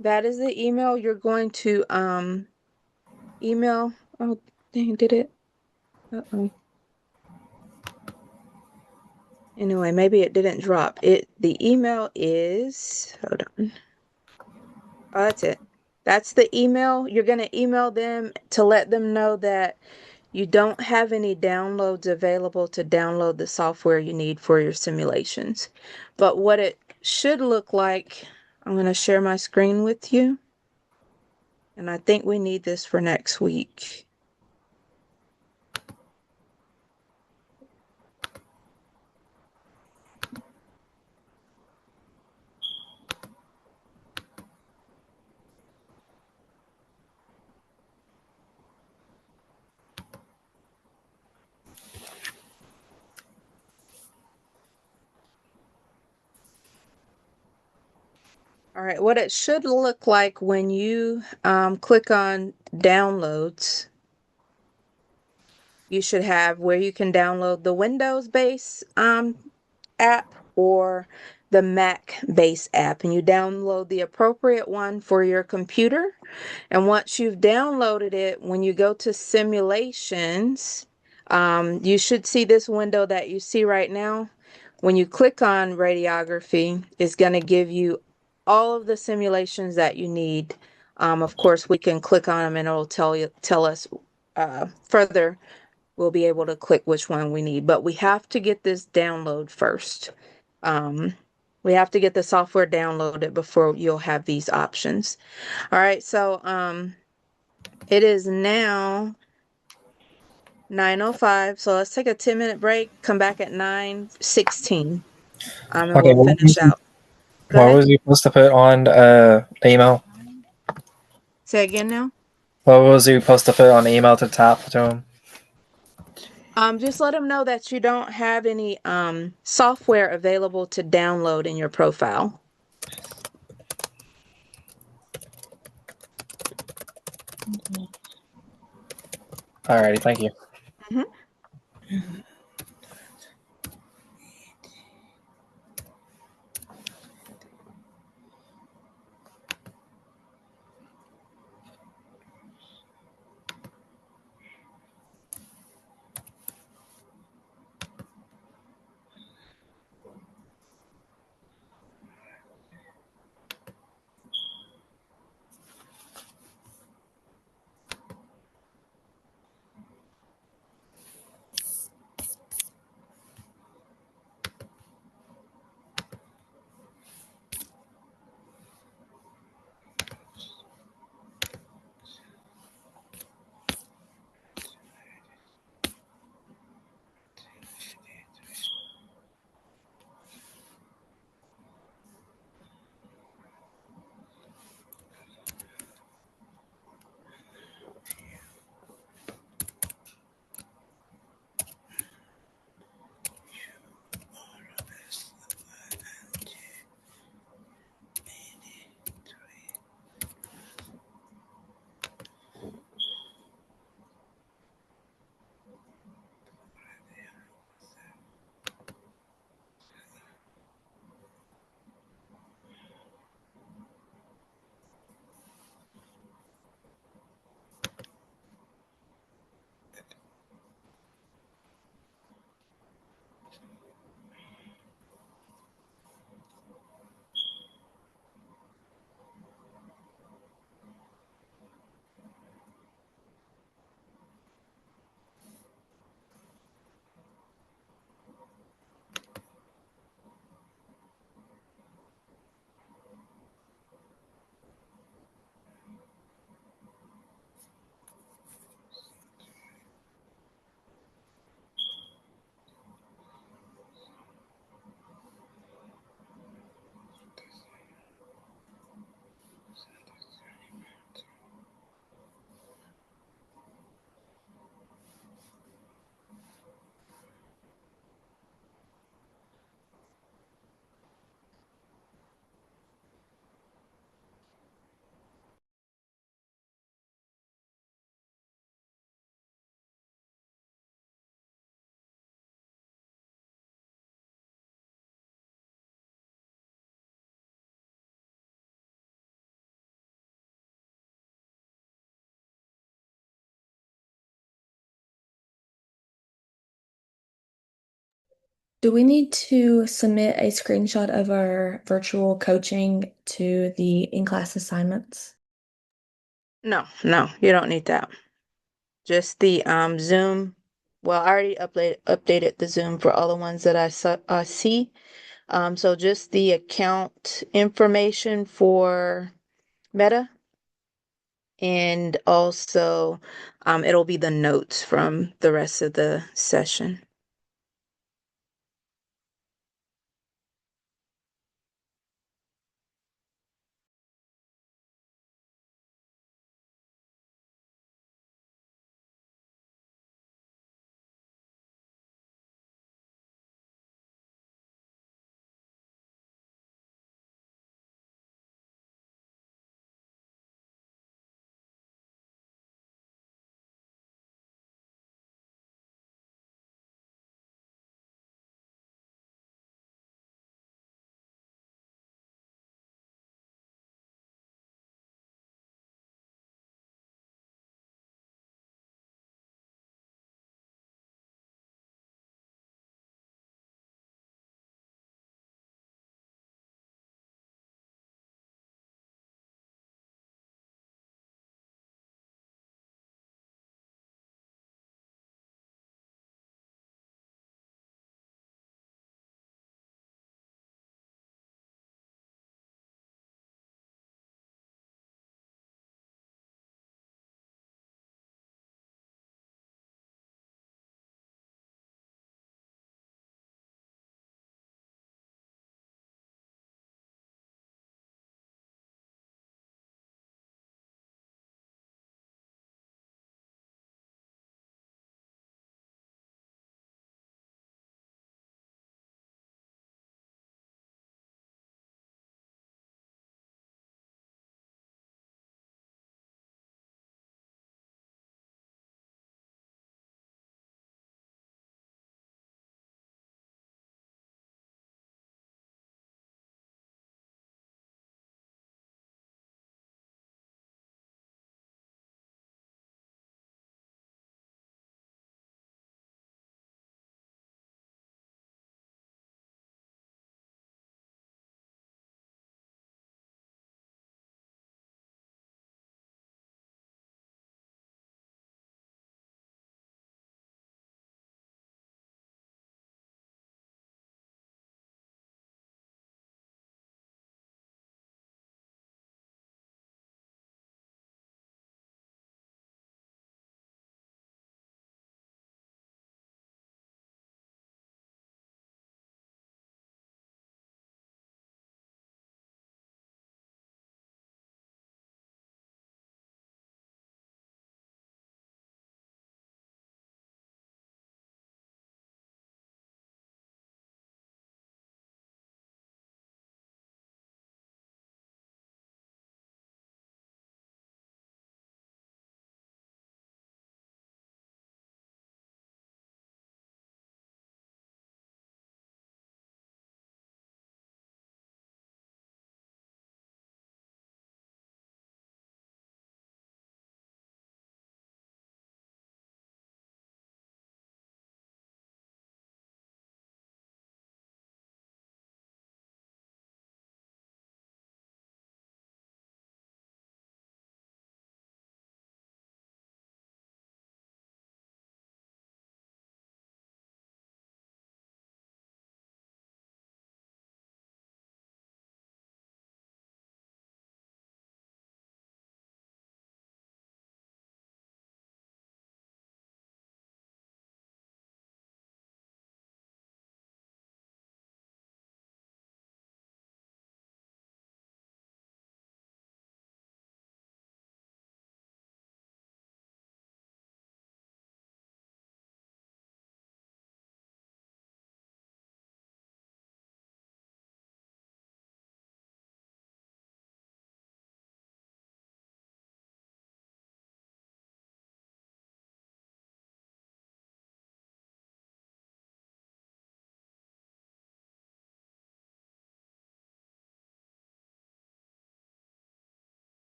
S1: That is the email you're going to email. Oh, dang, did it? Uh-oh. Anyway, maybe it didn't drop. The email is, hold on. Oh, that's it. That's the email. You're going to email them to let them know that you don't have any downloads available to download the software you need for your simulations. But what it should look like, I'm going to share my screen with you. And I think we need this for next week. All right, what it should look like when you click on downloads, you should have where you can download the Windows-based app or the Mac-based app, and you download the appropriate one for your computer. And once you've downloaded it, when you go to simulations, you should see this window that you see right now. When you click on radiography, it's going to give you all of the simulations that you need. Of course, we can click on them and it'll tell us further. We'll be able to click which one we need, but we have to get this download first. We have to get the software downloaded before you'll have these options. All right, so it is now 9:05, so let's take a 10-minute break, come back at 9:16, and
S10: Okay,
S1: we'll finish out. Go
S10: what
S1: ahead.
S10: was you supposed to put on the email?
S1: Say again now.
S10: What was you supposed to put on the email to tap to him?
S1: Just let them know that you don't have any software available to download in your profile.
S10: Alrighty, thank you.
S1: Mhm.
S5: Do we need to submit a screenshot of our virtual coaching to the in-class assignments?
S1: No, no, you don't need that. Just the Zoom. Well, I already updated the Zoom for all the ones that I see. So just the account information for Meta, and also it'll be the notes from the rest of the session.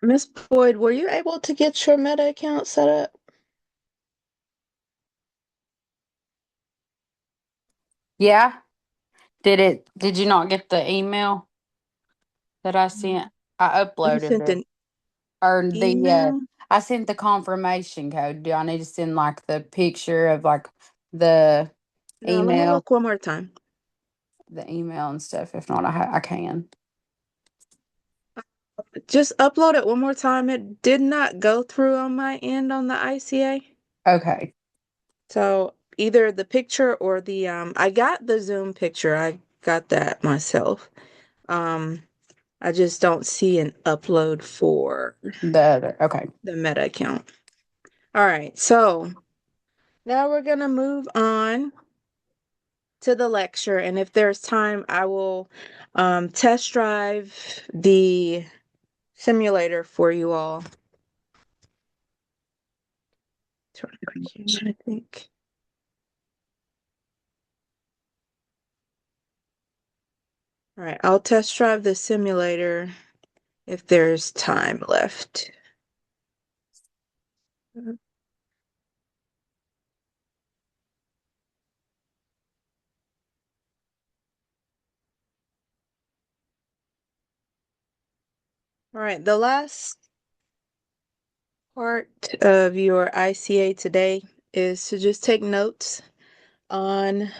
S1: Miss Boyd, were you able to get your Meta account set up?
S6: Yeah. Did you not get the email that I sent? I
S1: You
S6: uploaded
S1: sent
S6: it.
S1: an
S6: Or
S1: email?
S6: I sent the confirmation code. Do I need to send like the picture of like the
S1: No, let me
S6: email,
S1: look one more time.
S6: the email and stuff? If not, I can.
S1: Just upload it one more time. It did not go through on my end on the ICA.
S6: Okay.
S1: So either the picture or the I got the Zoom picture. I got that myself. Um I just don't see an upload for
S6: The other. Okay.
S1: the Meta account. All right. So now we're going to move on to the lecture, and if there's time, I will test drive the simulator for you all. I think. All right, I'll test drive the simulator if there's time left. All right, the last part of your ICA today is to just take notes on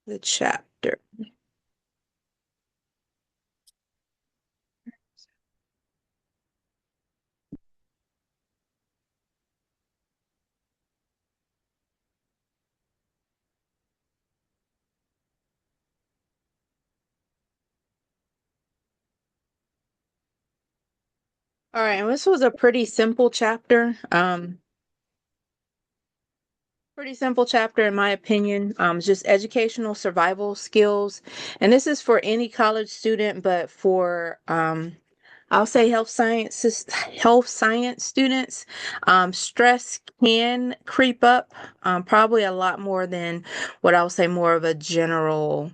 S1: the chapter. All right, and this was a pretty simple chapter. Pretty simple chapter in my opinion. It's just educational survival skills. And this is for any college student, but for I'll say health science students, stress can creep up, probably a lot more than what I'll say more of a general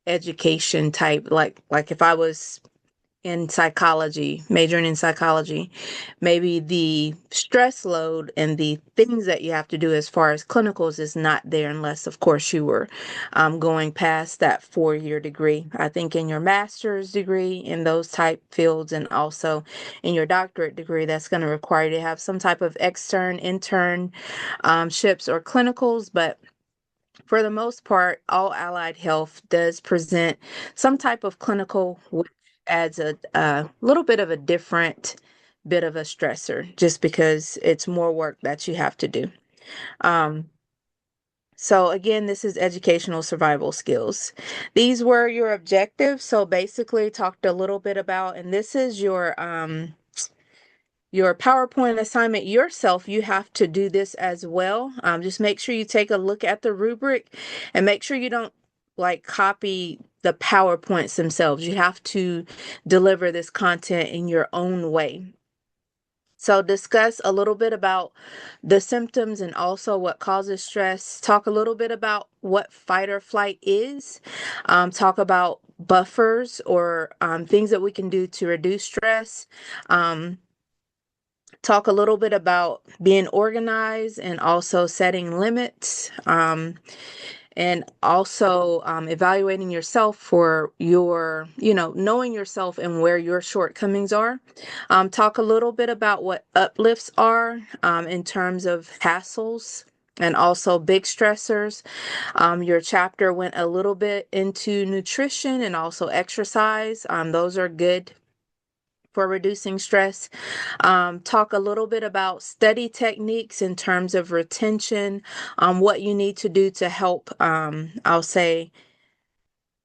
S1: education type, like if I was in psychology, majoring in psychology, maybe the stress load and the things that you have to do as far as clinicals is not there unless, of course, you were going past that 4-year degree. I think in your master's degree in those type fields and also in your doctorate degree, that's going to require you to have some type of internships or clinicals, but for the most part, all allied health does present some type of clinical, which adds a little bit of a different bit of a stressor just because it's more work that you have to do. Um, so again, this is educational survival skills. These were your objectives. So basically talked a little bit about, and this is your PowerPoint assignment yourself, you have to do this as well. Just make sure you take a look at the rubric and make sure you don't like copy the PowerPoints themselves. You have to deliver this content in your own way. So discuss a little bit about the symptoms and also what causes stress. Talk a little bit about what fight or flight is. Talk about buffers or things that we can do to reduce stress. Talk a little bit about being organized and also setting limits, and also evaluating yourself for knowing yourself and where your shortcomings are. Talk a little bit about what uplifts are in terms of hassles and also big stressors. Your chapter went a little bit into nutrition and also exercise. Those are good for reducing stress. Talk a little bit about study techniques in terms of retention, what you need to do to help, I'll say,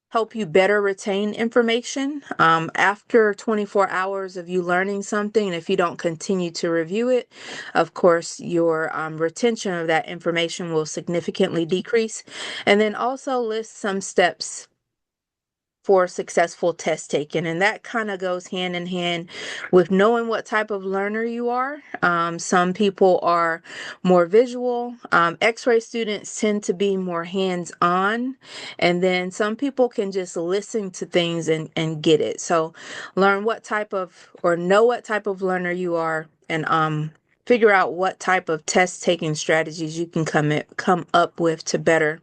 S1: help you better retain information. After 24 hours of you learning something, and if you don't continue to review it, of course, your retention of that information will significantly decrease. And then also list some steps for successful test taking. And that kind of goes hand in hand with knowing what type of learner you are. Some people are more visual. X-ray students tend to be more hands-on. And then some people can just listen to things and get it. So learn what type of, or know what type of learner you are, and figure out what type of test taking strategies you can come up with to better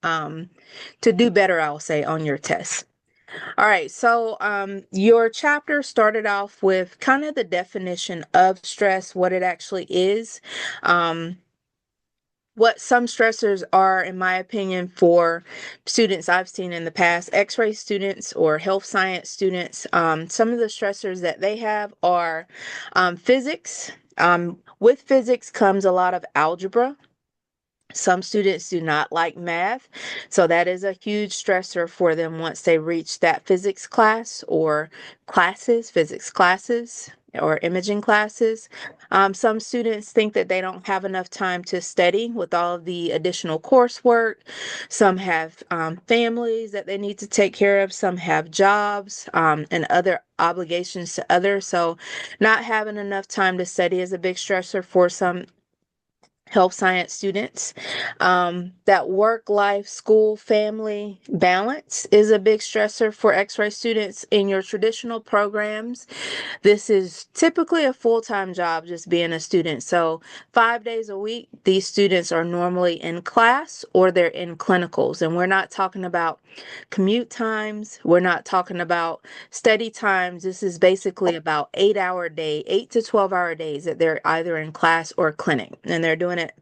S1: to do better, I'll say, on your test. All right, so your chapter started off with kind of the definition of stress, what it actually is, what some stressors are, in my opinion, for students I've seen in the past, X-ray students or health science students. Some of the stressors that they have are physics. With physics comes a lot of algebra. Some students do not like math, so that is a huge stressor for them once they reach that physics class or physics classes or imaging classes. Some students think that they don't have enough time to study with all of the additional coursework. Some have families that they need to take care of. Some have jobs and other obligations to others. So not having enough time to study is a big stressor for some health science students. That work life, school, family balance is a big stressor for X-ray students in your traditional programs. This is typically a full-time job, just being a student. So 5 days a week, these students are normally in class or they're in clinicals. And we're not talking about commute times. We're not talking about study times. This is basically about 8 hour day, 8 to 12 hour days that they're either in class or clinic. And they're doing it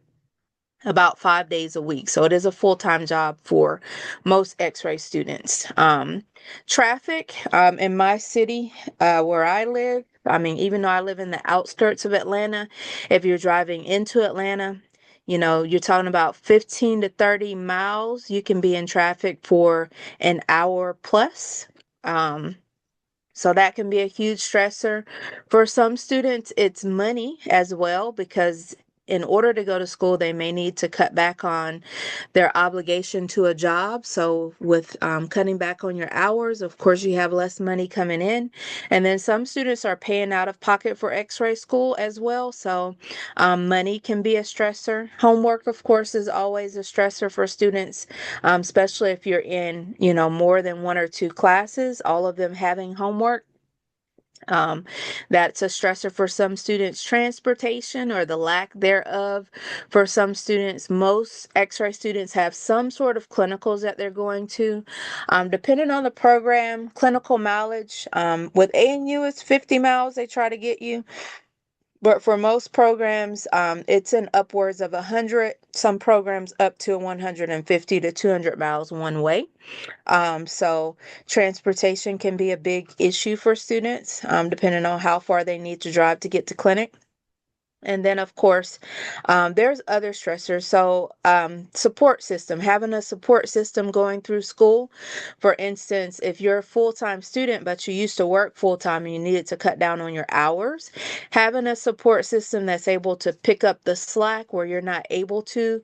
S1: about 5 days a week. So it is a full-time job for most X-ray students. Traffic in my city where I live, I mean, even though I live in the outskirts of Atlanta, if you're driving into Atlanta, you know, you're talking about 15 to 30 miles, you can be in traffic for an hour plus. So that can be a huge stressor. For some students, it's money as well, because in order to go to school, they may need to cut back on their obligation to a job. So with cutting back on your hours, of course, you have less money coming in. And then some students are paying out of pocket for X-ray school as well. So money can be a stressor. Homework, of course, is always a stressor for students, especially if you're in, you know, more than one or two classes, all of them having homework. That's a stressor for some students. Transportation or the lack thereof for some students. Most X-ray students have some sort of clinicals that they're going to. Depending on the program, clinical mileage. With ANU, it's 50 miles they try to get you. But for most programs, it's in upwards of 100. Some programs up to 150 to 200 miles one way. So transportation can be a big issue for students, depending on how far they need to drive to get to clinic. And then, of course, there's other stressors. So, support system, having a support system going through school. For instance, if you're a full-time student, but you used to work full-time and you needed to cut down on your hours, having a support system that's able to pick up the slack where you're not able to,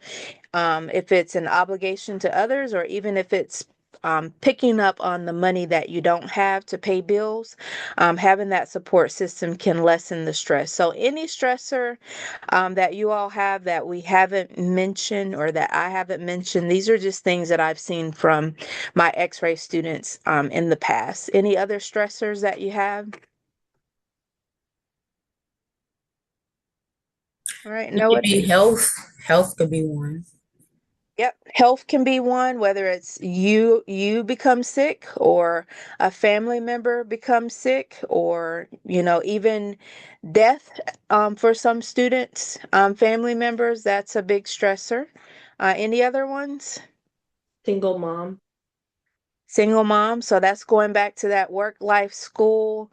S1: if it's an obligation to others, or even if it's picking up on the money that you don't have to pay bills, having that support system can lessen the stress. So, any stressor that you all have that we haven't mentioned or that I haven't mentioned, these are just things that I've seen from my X-ray students in the past. Any other stressors that you have? All right,
S4: It
S1: no.
S4: could be health. Health could be one.
S1: Yep, health can be one, whether it's you become sick or a family member becomes sick, or you know, even death for some students, family members, that's a big stressor. Any other ones?
S5: Single mom.
S1: Single mom, so that's going back to that work life, school,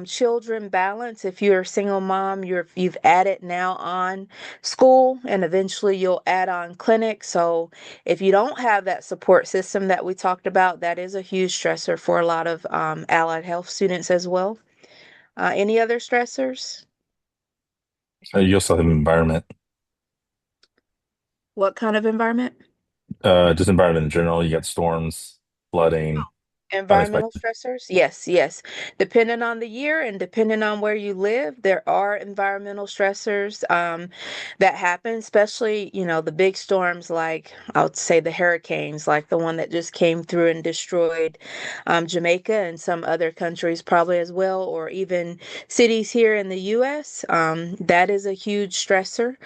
S1: children balance. If you're a single mom, you've added now on school, and eventually you'll add on clinic. So if you don't have that support system that we talked about, that is a huge stressor for a lot of allied health students as well. Any other stressors?
S11: You also have environment,
S1: What kind of environment?
S11: just environment in general. You got storms, flooding.
S1: Environmental
S11: Unexpected.
S1: stressors? Yes, yes. Depending on the year and depending on where you live, there are environmental stressors that happen, especially, the big storms like I would say the hurricanes, like the one that just came through and destroyed Jamaica and some other countries probably as well, or even cities here in the US. That is a huge stressor.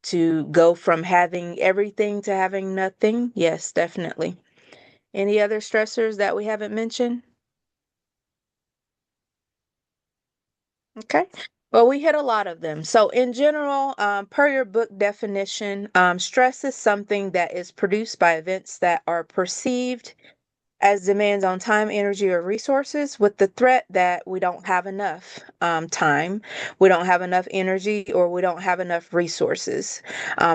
S1: To go from having everything to having nothing. Yes, definitely. Any other stressors that we haven't mentioned? Okay. Well, we hit a lot of them. So, in general, per your book definition, stress is something that is produced by events that are perceived as demands on time, energy, or resources, with the threat that we don't have enough time, we don't have enough energy, or we don't have enough resources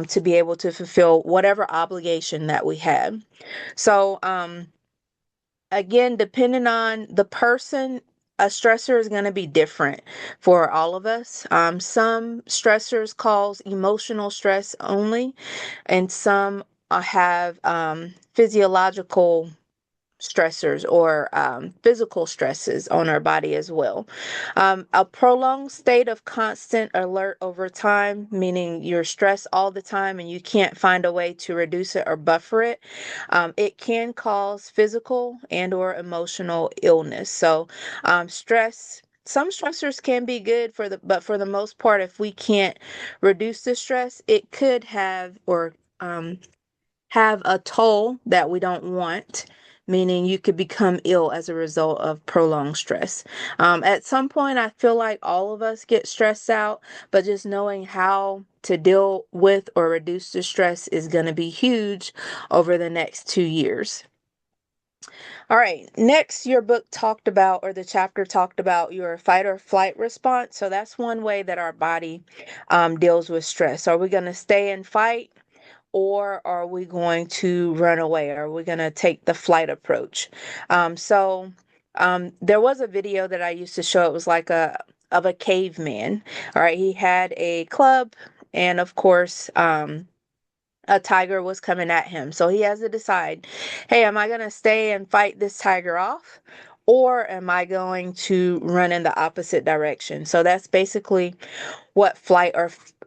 S1: to be able to fulfill whatever obligation that we had. So, again, depending on the person, a stressor is going to be different for all of us. Some stressors cause emotional stress only, and some have physiological stressors or physical stresses on our body as well. A prolonged state of constant alert over time, meaning you're stressed all the time and you can't find a way to reduce it or buffer it, it can cause physical and or emotional illness. So some stressors can be good but for the most part, if we can't reduce the stress, it could have a toll that we don't want, meaning you could become ill as a result of prolonged stress. At some point, I feel like all of us get stressed out, but just knowing how to deal with or reduce the stress is going to be huge over the next 2 years. All right, next, your book talked about, or the chapter talked about, your fight or flight response. So that's one way that our body deals with stress. Are we going to stay and fight? Or are we going to run away? Are we going to take the flight approach? There was a video that I used to show. It was like a caveman. All right, he had a club, and of course, a tiger was coming at him. So he has to decide, hey, am I going to stay and fight this tiger off? Or am I going to run in the opposite direction? So that's basically what flight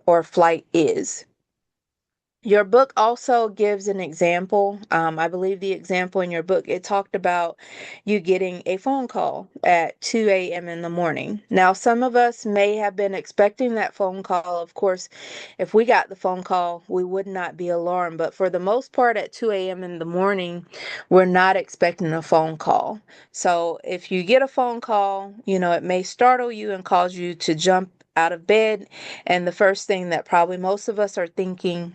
S1: or flight is. Your book also gives an example. I believe the example in your book, it talked about you getting a phone call at 2 a.m. in the morning. Now, some of us may have been expecting that phone call. Of course, if we got the phone call, we would not be alarmed. But for the most part, at 2 a.m. in the morning, we're not expecting a phone call. So if you get a phone call, it may startle you and cause you to jump out of bed. And the first thing that probably most of us are thinking,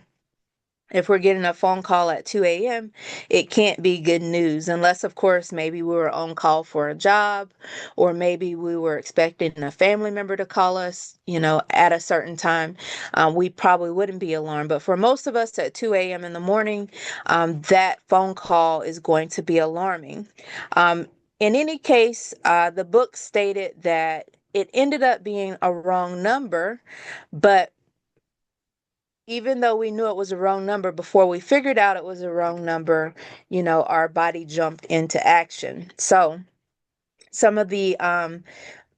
S1: if we're getting a phone call at 2 a.m., it can't be good news, unless, of course, maybe we were on call for a job, or maybe we were expecting a family member to call us, at a certain time. We probably wouldn't be alarmed. But for most of us at 2 a.m. in the morning, that phone call is going to be alarming. In any case, the book stated that it ended up being a wrong number, but even though we knew it was a wrong number, before we figured out it was a wrong number, our body jumped into action. So some of the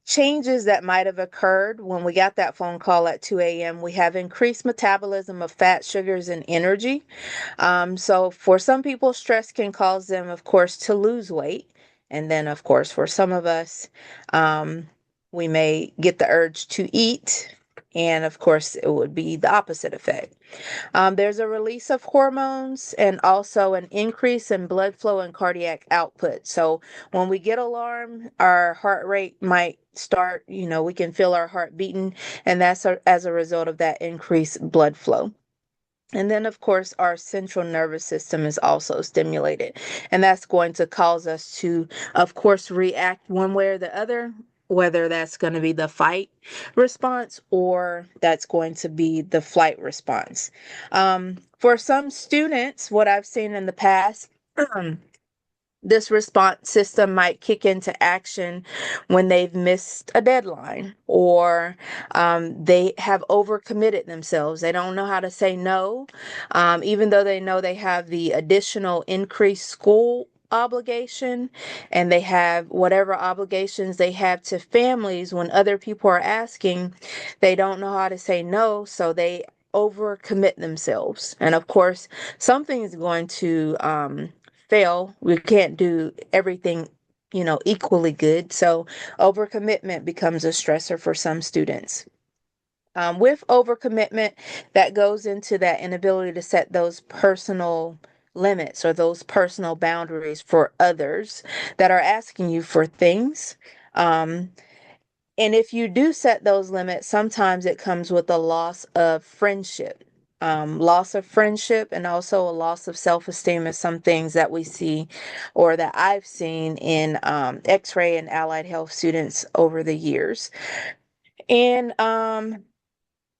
S1: changes that might have occurred when we got that phone call at 2 a.m., we have increased metabolism of fat, sugars, and energy. So for some people, stress can cause them, of course, to lose weight. And then, of course, for some of us, we may get the urge to eat. And of course, it would be the opposite effect. There's a release of hormones and also an increase in blood flow and cardiac output. So when we get alarmed, our heart rate might start, we can feel our heart beating, and that's as a result of that increased blood flow. And then, of course, our central nervous system is also stimulated. And that's going to cause us to, of course, react one way or the other, whether that's going to be the fight response or that's going to be the flight response. For some students, what I've seen in the past, this response system might kick into action when they've missed a deadline or they have overcommitted themselves. They don't know how to say no, even though they know they have the additional increased school obligation, and they have whatever obligations they have to families when other people are asking. They don't know how to say no, so they overcommit themselves. And of course, something is going to fail. We can't do everything, equally good. So overcommitment becomes a stressor for some students. With overcommitment, that goes into that inability to set those personal limits or those personal boundaries for others that are asking you for things. Um, and if you do set those limits, sometimes it comes with a loss of friendship. Loss of friendship and also a loss of self-esteem is some things that we see or that I've seen in X-ray and allied health students over the years. And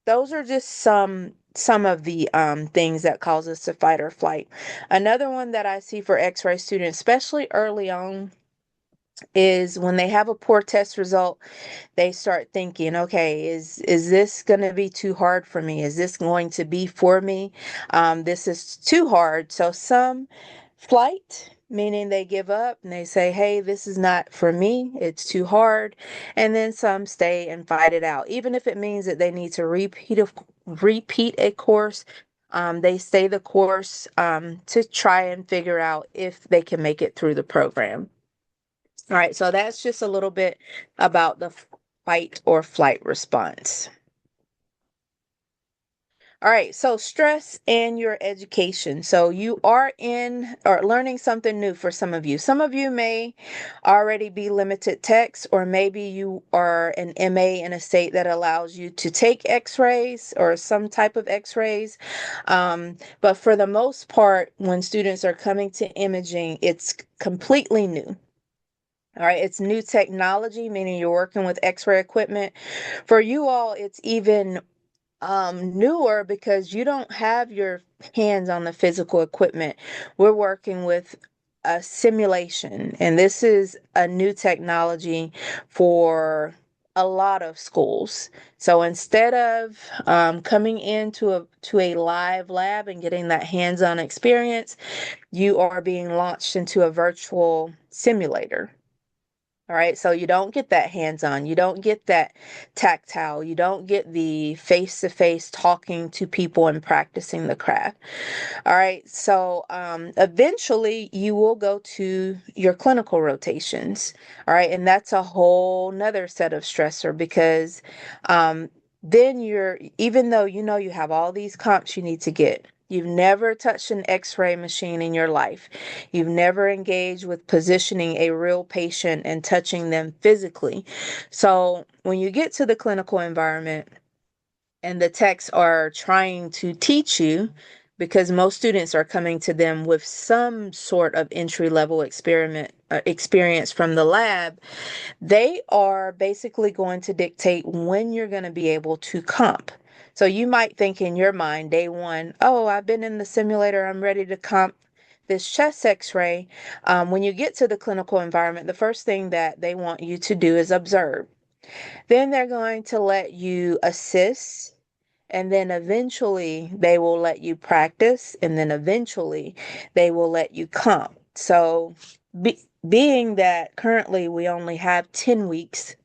S1: those are just some of the things that cause us to fight or flight. Another one that I see for X-ray students, especially early on, is when they have a poor test result, they start thinking, okay, is this going to be too hard for me? Is this going to be for me? This is too hard. So some flight, meaning they give up and they say, hey, this is not for me. It's too hard. And then some stay and fight it out, even if it means that they need to repeat a course. They stay the course to try and figure out if they can make it through the program. All right, so that's just a little bit about the fight or flight response. All right, so stress and your education. So you are in or learning something new for some of you. Some of you may already be limited text, or maybe you are an MA in a state that allows you to take x-rays or some type of x-rays. But for the most part, when students are coming to imaging, it's completely new. All right, it's new technology, meaning you're working with x-ray equipment. For you all, it's even newer because you don't have your hands on the physical equipment. We're working with a simulation, and this is a new technology for a lot of schools. So instead of coming into a live lab and getting that hands-on experience, you are being launched into a virtual simulator. All right, so you don't get that hands-on, you don't get that tactile, you don't get the face-to-face talking to people and practicing the craft. All right, so eventually you will go to your clinical rotations. All right, and that's a whole nother set of stressor because then even though you have all these comps you need to get, you've never touched an x-ray machine in your life. You've never engaged with positioning a real patient and touching them physically. So when you get to the clinical environment and the techs are trying to teach you, because most students are coming to them with some sort of entry-level experience from the lab, they are basically going to dictate when you're going to be able to comp. So you might think in your mind, day one, oh, I've been in the simulator, I'm ready to comp this chest x-ray. When you get to the clinical environment, the first thing that they want you to do is observe. Then they're going to let you assist, and then eventually they will let you practice, and then eventually they will let you comp. So being that currently we only have 10 weeks,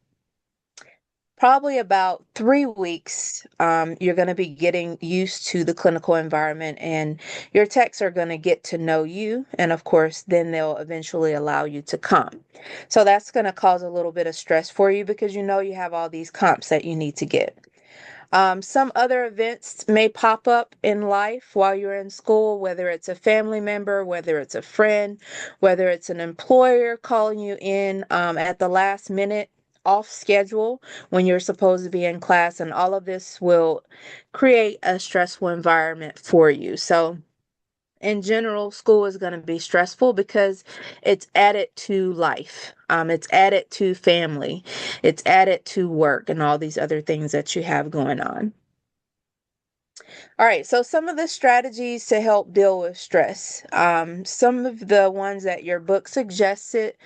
S1: probably about 3 weeks, you're going to be getting used to the clinical environment, and your techs are going to get to know you. And of course, then they'll eventually allow you to comp. So that's going to cause a little bit of stress for you because you have all these comps that you need to get. Some other events may pop up in life while you're in school, whether it's a family member, whether it's a friend, whether it's an employer calling you in at the last minute off schedule when you're supposed to be in class, and all of this will create a stressful environment for you. So in general, school is going to be stressful because it's added to life. It's added to family. It's added to work and all these other things that you have going on. All right, so some of the strategies to help deal with stress. Some of the ones that your book suggested,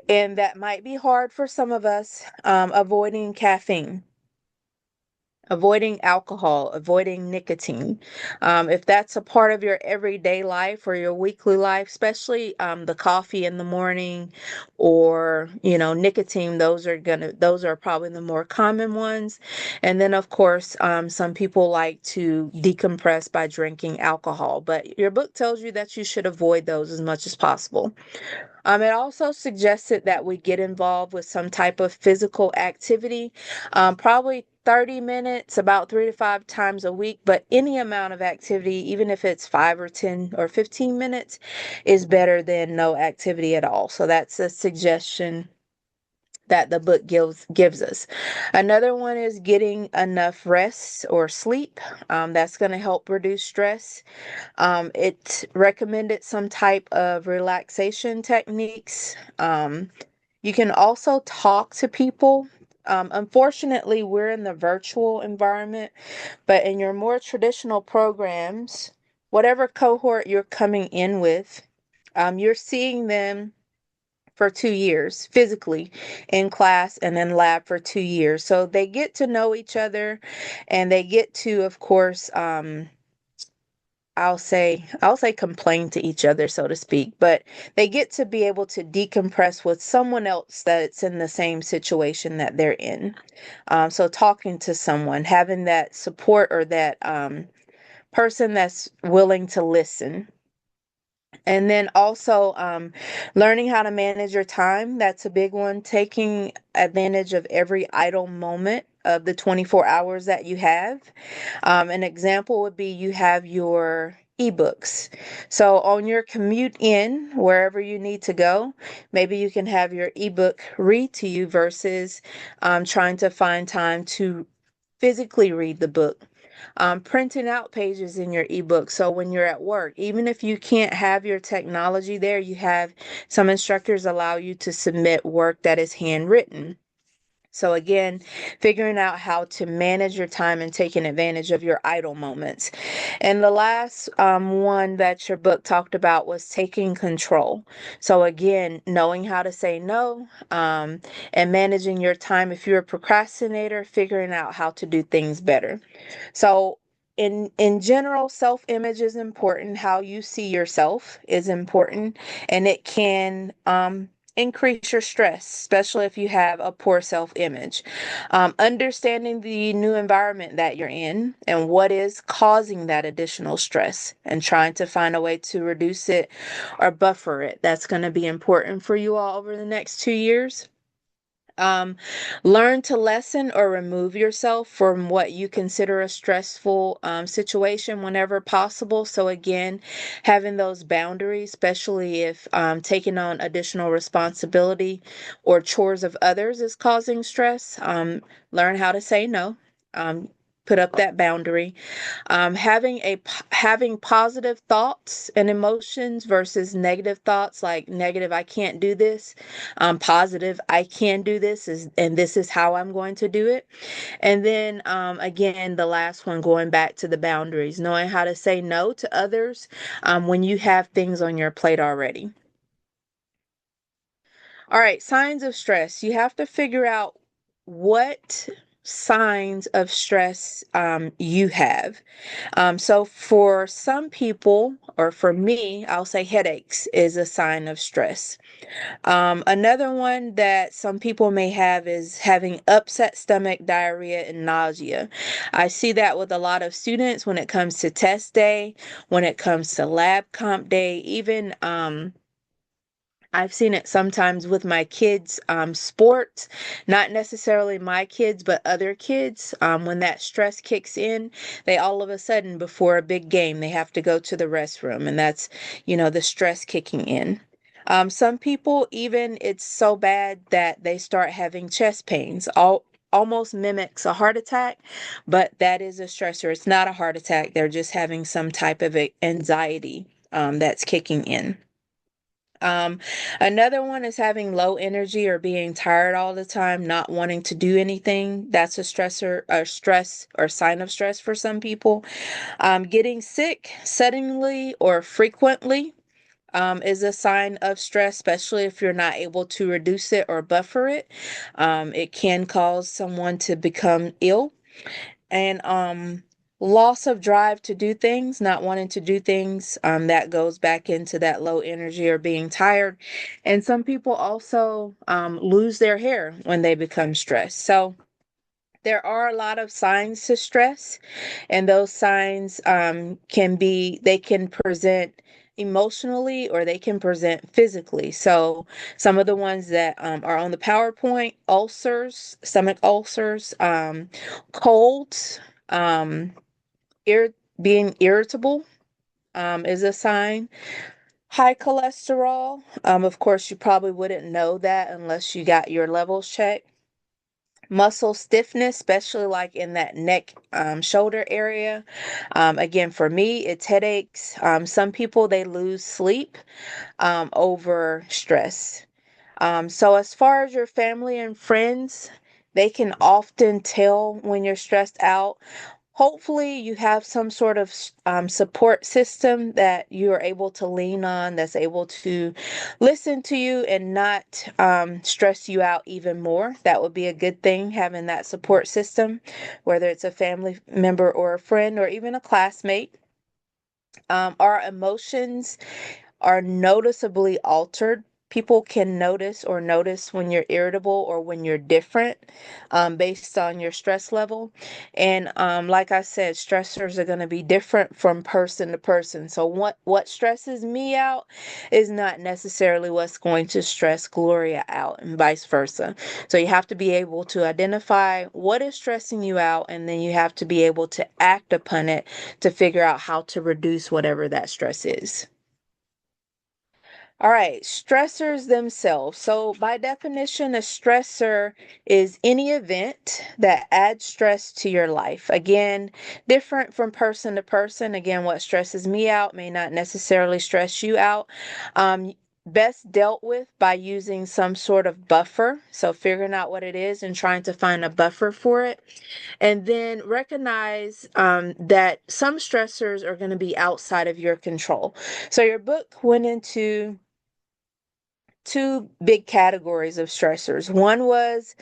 S1: and that might be hard for some of us, avoiding caffeine. avoiding alcohol, avoiding nicotine. If that's a part of your everyday life or your weekly life, especially the coffee in the morning or, nicotine, those are probably the more common ones. And then, of course, some people like to decompress by drinking alcohol, but your book tells you that you should avoid those as much as possible. It also suggested that we get involved with some type of physical activity, probably 30 minutes, about 3 to 5 times a week, but any amount of activity, even if it's 5 or 10 or 15 minutes, is better than no activity at all. So that's a suggestion that the book gives us. Another one is getting enough rest or sleep. That's going to help reduce stress. It recommended some type of relaxation techniques. You can also talk to people. Unfortunately, we're in the virtual environment, but in your more traditional programs, whatever cohort you're coming in with, you're seeing them for 2 years physically in class and in lab for 2 years. So they get to know each other and they get to, of course, I'll say complain to each other, so to speak, but they get to be able to decompress with someone else that's in the same situation that they're in. So talking to someone, having that support or that person that's willing to listen. And then also learning how to manage your time. That's a big one. Taking advantage of every idle moment of the 24 hours that you have. An example would be you have your ebooks. So on your commute in, wherever you need to go, maybe you can have your ebook read to you versus trying to find time to physically read the book. Printing out pages in your ebook. So when you're at work, even if you can't have your technology there, you have some instructors allow you to submit work that is handwritten. So again, figuring out how to manage your time and taking advantage of your idle moments. And the last one that your book talked about was taking control. So again, knowing how to say no and managing your time. If you're a procrastinator, figuring out how to do things better. So in general, self-image is important. How you see yourself is important, and it can increase your stress, especially if you have a poor self-image. Understanding the new environment that you're in and what is causing that additional stress and trying to find a way to reduce it or buffer it. That's going to be important for you all over the next 2 years. Um, Learn to lessen or remove yourself from what you consider a stressful situation whenever possible. So, again, having those boundaries, especially if taking on additional responsibility or chores of others is causing stress, learn how to say no. Put up that boundary. Having positive thoughts and emotions versus negative thoughts, like negative, I can't do this. Positive, I can do this, and this is how I'm going to do it. And then again, the last one, going back to the boundaries, knowing how to say no to others when you have things on your plate already. All right, signs of stress. You have to figure out what signs of stress you have. So for some people, or for me, I'll say headaches is a sign of stress. Another one that some people may have is having upset stomach, diarrhea, and nausea. I see that with a lot of students when it comes to test day, when it comes to lab comp day, even I've seen it sometimes with my kids' sports, not necessarily my kids, but other kids. When that stress kicks in, they all of a sudden, before a big game, they have to go to the restroom, and that's, the stress kicking in. Some people, even it's so bad that they start having chest pains. Almost mimics a heart attack, but that is a stressor. It's not a heart attack. They're just having some type of anxiety that's kicking in. Um, Another one is having low energy or being tired all the time, not wanting to do anything. That's a stressor, or stress, or sign of stress for some people. Getting sick suddenly or frequently is a sign of stress, especially if you're not able to reduce it or buffer it. It can cause someone to become ill. and loss of drive to do things, not wanting to do things, that goes back into that low energy or being tired. And some people also lose their hair when they become stressed. So there are a lot of signs to stress, and those signs they can present emotionally or they can present physically. So some of the ones that are on the PowerPoint: ulcers, stomach ulcers, colds, um, being irritable is a sign. High cholesterol. Of course, you probably wouldn't know that unless you got your levels checked. Muscle stiffness, especially like in that neck, shoulder area. Again, for me, it's headaches. Some people, they lose sleep over stress. So as far as your family and friends, they can often tell when you're stressed out. Hopefully, you have some sort of support system that you are able to lean on, that's able to listen to you and not stress you out even more. That would be a good thing, having that support system, whether it's a family member or a friend or even a classmate. Our emotions are noticeably altered. People can notice when you're irritable or when you're different, based on your stress level. And like I said, stressors are going to be different from person to person. So what stresses me out is not necessarily what's going to stress Gloria out, and vice versa. So you have to be able to identify what is stressing you out, and then you have to be able to act upon it to figure out how to reduce whatever that stress is. All right, stressors themselves. So, by definition, a stressor is any event that adds stress to your life. Again, different from person to person. Again, what stresses me out may not necessarily stress you out. Best dealt with by using some sort of buffer. So, figuring out what it is and trying to find a buffer for it. And then recognize that some stressors are going to be outside of your control. So, your book went into two big categories of stressors. One was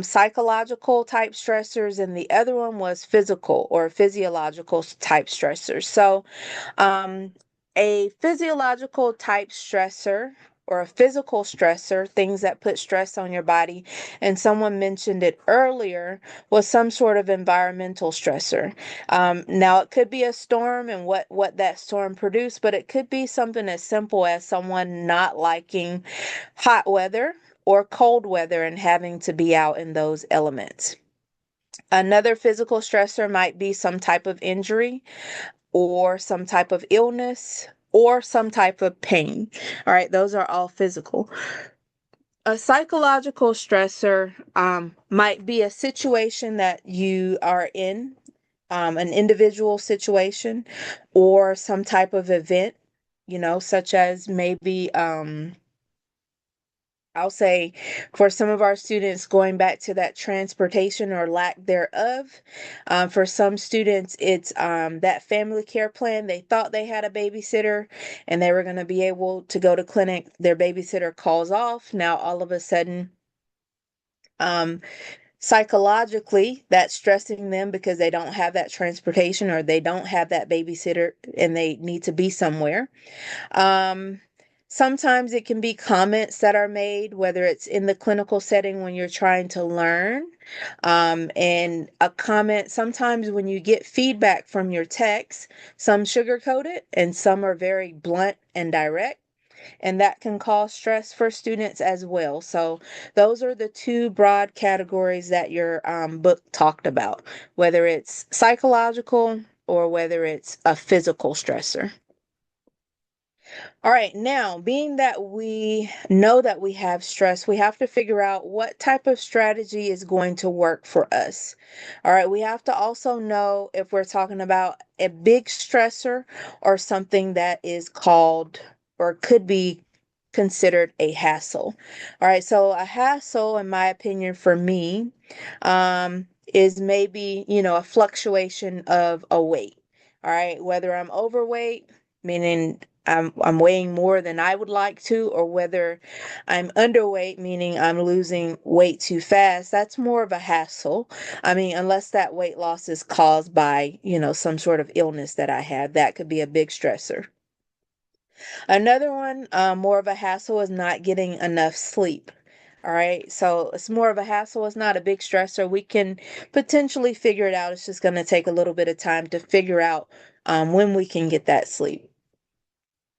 S1: psychological type stressors, and the other one was physical or physiological type stressors. So, um, a physiological type stressor or a physical stressor, things that put stress on your body, and someone mentioned it earlier, was some sort of environmental stressor. Now, it could be a storm and what that storm produced, but it could be something as simple as someone not liking hot weather or cold weather and having to be out in those elements. Another physical stressor might be some type of injury or some type of illness or some type of pain. All right, those are all physical. A psychological stressor might be a situation that you are in, an individual situation, or some type of event, such as maybe I'll say for some of our students, going back to that transportation or lack thereof. For some students, it's that family care plan. They thought they had a babysitter and they were going to be able to go to clinic. Their babysitter calls off. Now, all of a sudden, um, psychologically, that's stressing them because they don't have that transportation or they don't have that babysitter and they need to be somewhere. Um, Sometimes it can be comments that are made, whether it's in the clinical setting when you're trying to learn. And a comment, sometimes when you get feedback from your text, some sugarcoat it and some are very blunt and direct. And that can cause stress for students as well. So, those are the two broad categories that your book talked about, whether it's psychological or whether it's a physical stressor. All right, now, being that we know that we have stress, we have to figure out what type of strategy is going to work for us. All right, we have to also know if we're talking about a big stressor or something that is called or could be considered a hassle. All right, so a hassle, in my opinion, for me, is maybe, a fluctuation of a weight. All right, whether I'm overweight, meaning I'm weighing more than I would like to, or whether I'm underweight, meaning I'm losing weight too fast. That's more of a hassle. I mean, unless that weight loss is caused by, some sort of illness that I have, that could be a big stressor. Another one, more of a hassle, is not getting enough sleep. All right. So it's more of a hassle. It's not a big stressor. We can potentially figure it out. It's just going to take a little bit of time to figure out when we can get that sleep.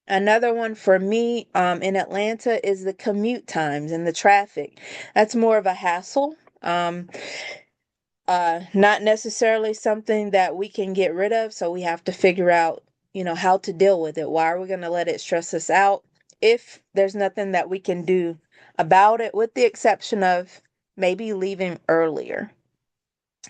S1: Another one for me in Atlanta is the commute times and the traffic. That's more of a hassle. Not necessarily something that we can get rid of. So we have to figure out, how to deal with it. Why are we going to let it stress us out if there's nothing that we can do about it, with the exception of maybe leaving earlier?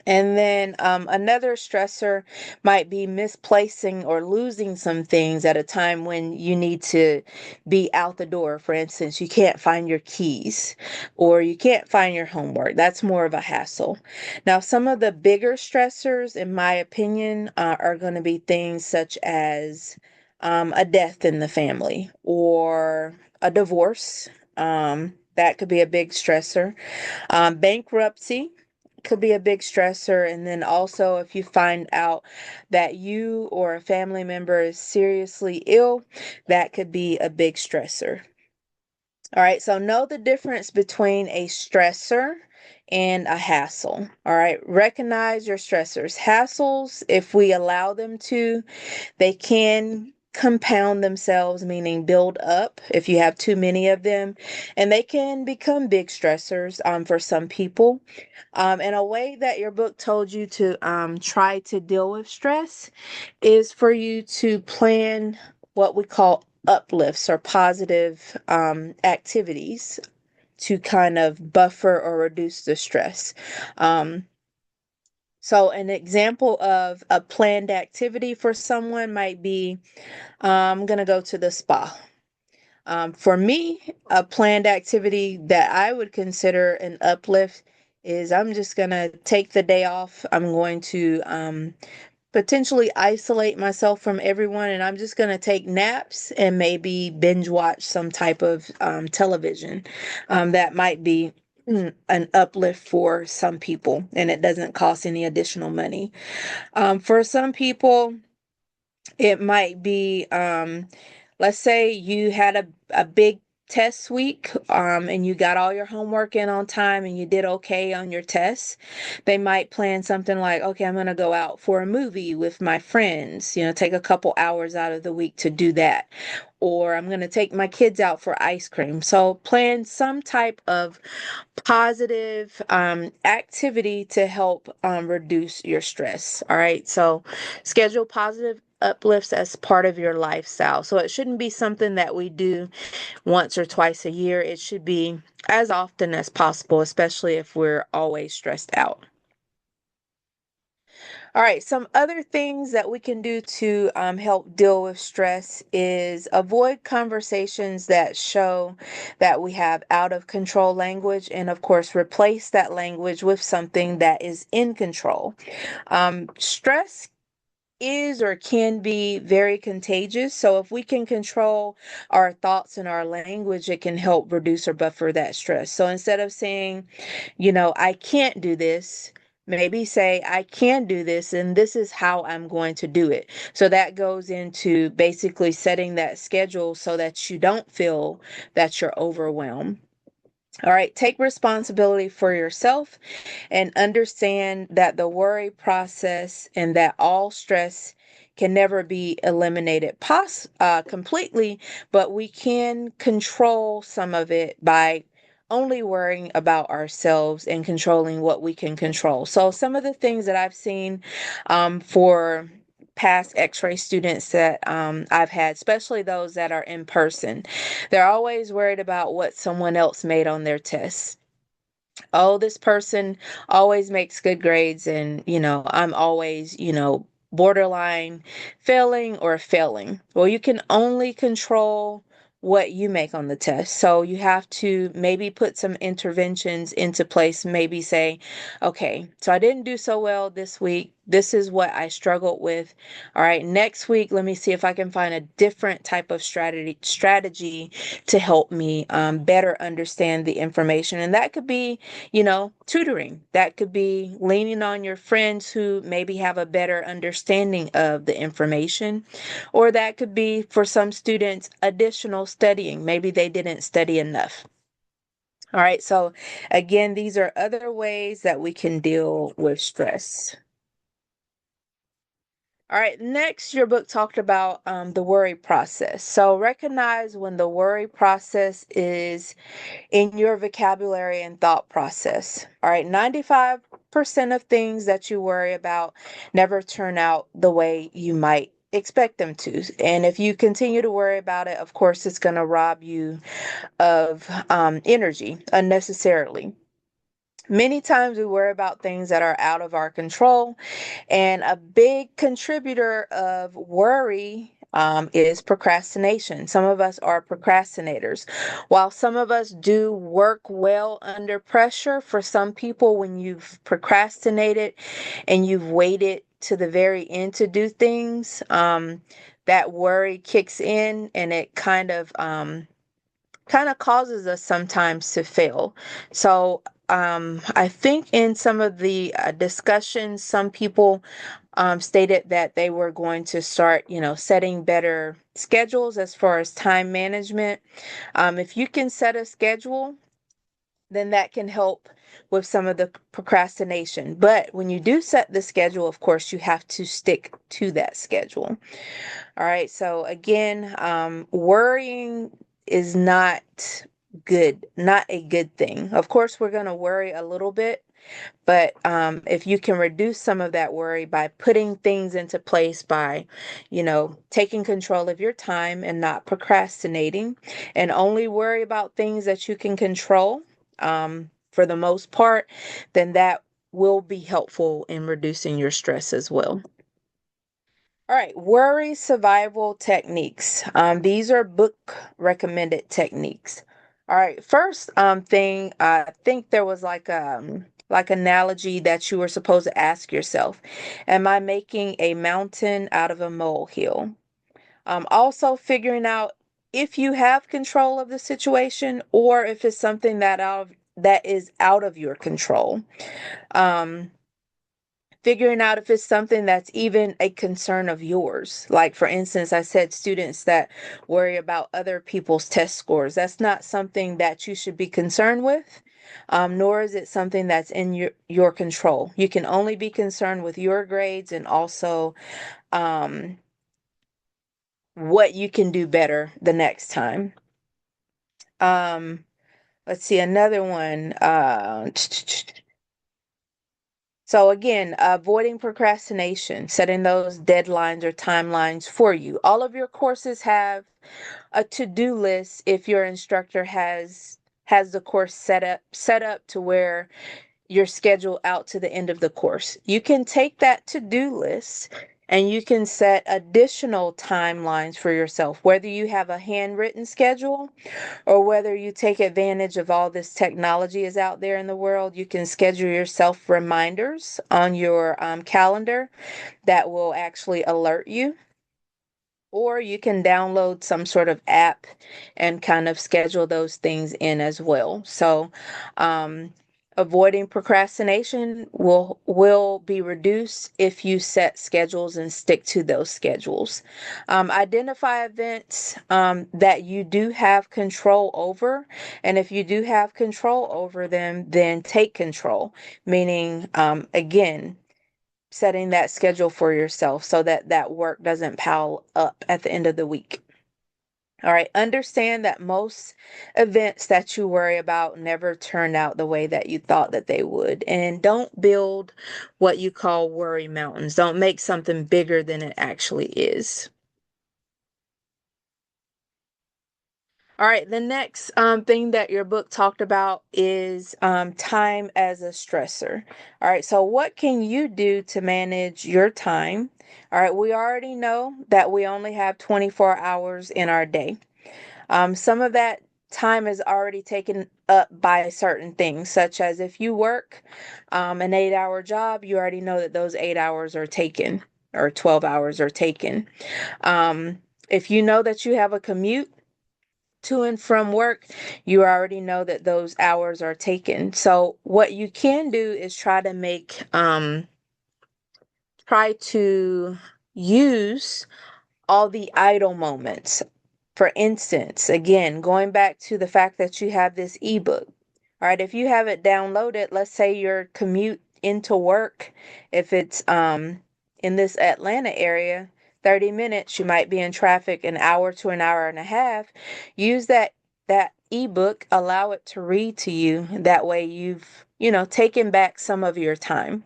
S1: And then another stressor might be misplacing or losing some things at a time when you need to be out the door. For instance, you can't find your keys or you can't find your homework. That's more of a hassle. Now, some of the bigger stressors, in my opinion, are going to be things such as a death in the family or a divorce. That could be a big stressor. Bankruptcy could be a big stressor. And then also, if you find out that you or a family member is seriously ill, that could be a big stressor. All right, so know the difference between a stressor and a hassle. All right, recognize your stressors. Hassles, if we allow them to, they can compound themselves, meaning build up if you have too many of them, and they can become big stressors for some people. And a way that your book told you to try to deal with stress is for you to plan what we call uplifts or positive activities to kind of buffer or reduce the stress. Um, so, an example of a planned activity for someone might be I'm going to go to the spa. For me, a planned activity that I would consider an uplift is I'm just going to take the day off. I'm going to potentially isolate myself from everyone, and I'm just going to take naps and maybe binge watch some type of television. That might be an uplift for some people, and it doesn't cost any additional money. For some people, it might be, let's say you had a big test week, and you got all your homework in on time and you did okay on your tests. They might plan something like, okay, I'm going to go out for a movie with my friends, take a couple hours out of the week to do that. Or I'm going to take my kids out for ice cream. So plan some type of positive activity to help reduce your stress. All right. So schedule positive uplifts as part of your lifestyle. So it shouldn't be something that we do once or twice a year. It should be as often as possible, especially if we're always stressed out. All right, some other things that we can do to help deal with stress is avoid conversations that show that we have out of control language, and of course, replace that language with something that is in control. Stress is or can be very contagious. So if we can control our thoughts and our language, it can help reduce or buffer that stress. So instead of saying, I can't do this, maybe say, I can do this, and this is how I'm going to do it. So that goes into basically setting that schedule so that you don't feel that you're overwhelmed. All right, take responsibility for yourself and understand that the worry process and that all stress can never be eliminated completely, but we can control some of it by only worrying about ourselves and controlling what we can control. So some of the things that I've seen for past x-ray students that I've had, especially those that are in person, they're always worried about what someone else made on their tests. Oh, this person always makes good grades, and I'm always, borderline failing or failing. Well, you can only control what you make on the test. So you have to maybe put some interventions into place, maybe say, okay, so I didn't do so well this week. This is what I struggled with. All right, next week, let me see if I can find a different type of strategy to help me better understand the information. And that could be, tutoring. That could be leaning on your friends who maybe have a better understanding of the information. Or that could be for some students, additional studying. Maybe they didn't study enough. All right, so again, these are other ways that we can deal with stress. All right, next, your book talked about the worry process. So recognize when the worry process is in your vocabulary and thought process. All right, 95% of things that you worry about never turn out the way you might expect them to. And if you continue to worry about it, of course, it's going to rob you of energy unnecessarily. Many times we worry about things that are out of our control, and a big contributor of worry is procrastination. Some of us are procrastinators. While some of us do work well under pressure, for some people, when you've procrastinated and you've waited to the very end to do things, that worry kicks in, and it kind of causes us sometimes to fail. So I think in some of the discussions, some people stated that they were going to start, setting better schedules as far as time management. If you can set a schedule, then that can help with some of the procrastination. But when you do set the schedule, of course, you have to stick to that schedule. All right. So again, worrying is not good, not a good thing. Of course, we're going to worry a little bit, but if you can reduce some of that worry by putting things into place, by, taking control of your time and not procrastinating, and only worry about things that you can control, for the most part, then that will be helpful in reducing your stress as well. All right, worry survival techniques. These are book recommended techniques. All right, first thing, I think there was like analogy that you were supposed to ask yourself, am I making a mountain out of a molehill? Also figuring out if you have control of the situation or if it's something that is out of your control. Um, Figuring out if it's something that's even a concern of yours. Like, for instance, I said students that worry about other people's test scores. That's not something that you should be concerned with, nor is it something that's in your control. You can only be concerned with your grades and also what you can do better the next time. Let's see, another one. So again, avoiding procrastination, setting those deadlines or timelines for you. All of your courses have a to-do list if your instructor has the course set up to where you're scheduled out to the end of the course. You can take that to-do list and you can set additional timelines for yourself, whether you have a handwritten schedule or whether you take advantage of all this technology is out there in the world. You can schedule yourself reminders on your calendar that will actually alert you, or you can download some sort of app and kind of schedule those things in as well. So, avoiding procrastination will be reduced if you set schedules and stick to those schedules. Identify events that you do have control over, and if you do have control over them, then take control. Meaning, again, setting that schedule for yourself so that that work doesn't pile up at the end of the week. All right, understand that most events that you worry about never turn out the way that you thought that they would. And don't build what you call worry mountains. Don't make something bigger than it actually is. All right, the next thing that your book talked about is time as a stressor. All right, so what can you do to manage your time? All right, we already know that we only have 24 hours in our day. Some of that time is already taken up by certain things, such as if you work an 8-hour job, you already know that those 8 hours are taken, or 12 hours are taken. If you know that you have a commute to and from work, you already know that those hours are taken. So what you can do is try to use all the idle moments. For instance, again, going back to the fact that you have this ebook. All right, if you have it downloaded, let's say your commute into work, if it's in this Atlanta area, 30 minutes, you might be in traffic an hour to an hour and a half. Use that ebook, allow it to read to you. That way you've, taken back some of your time.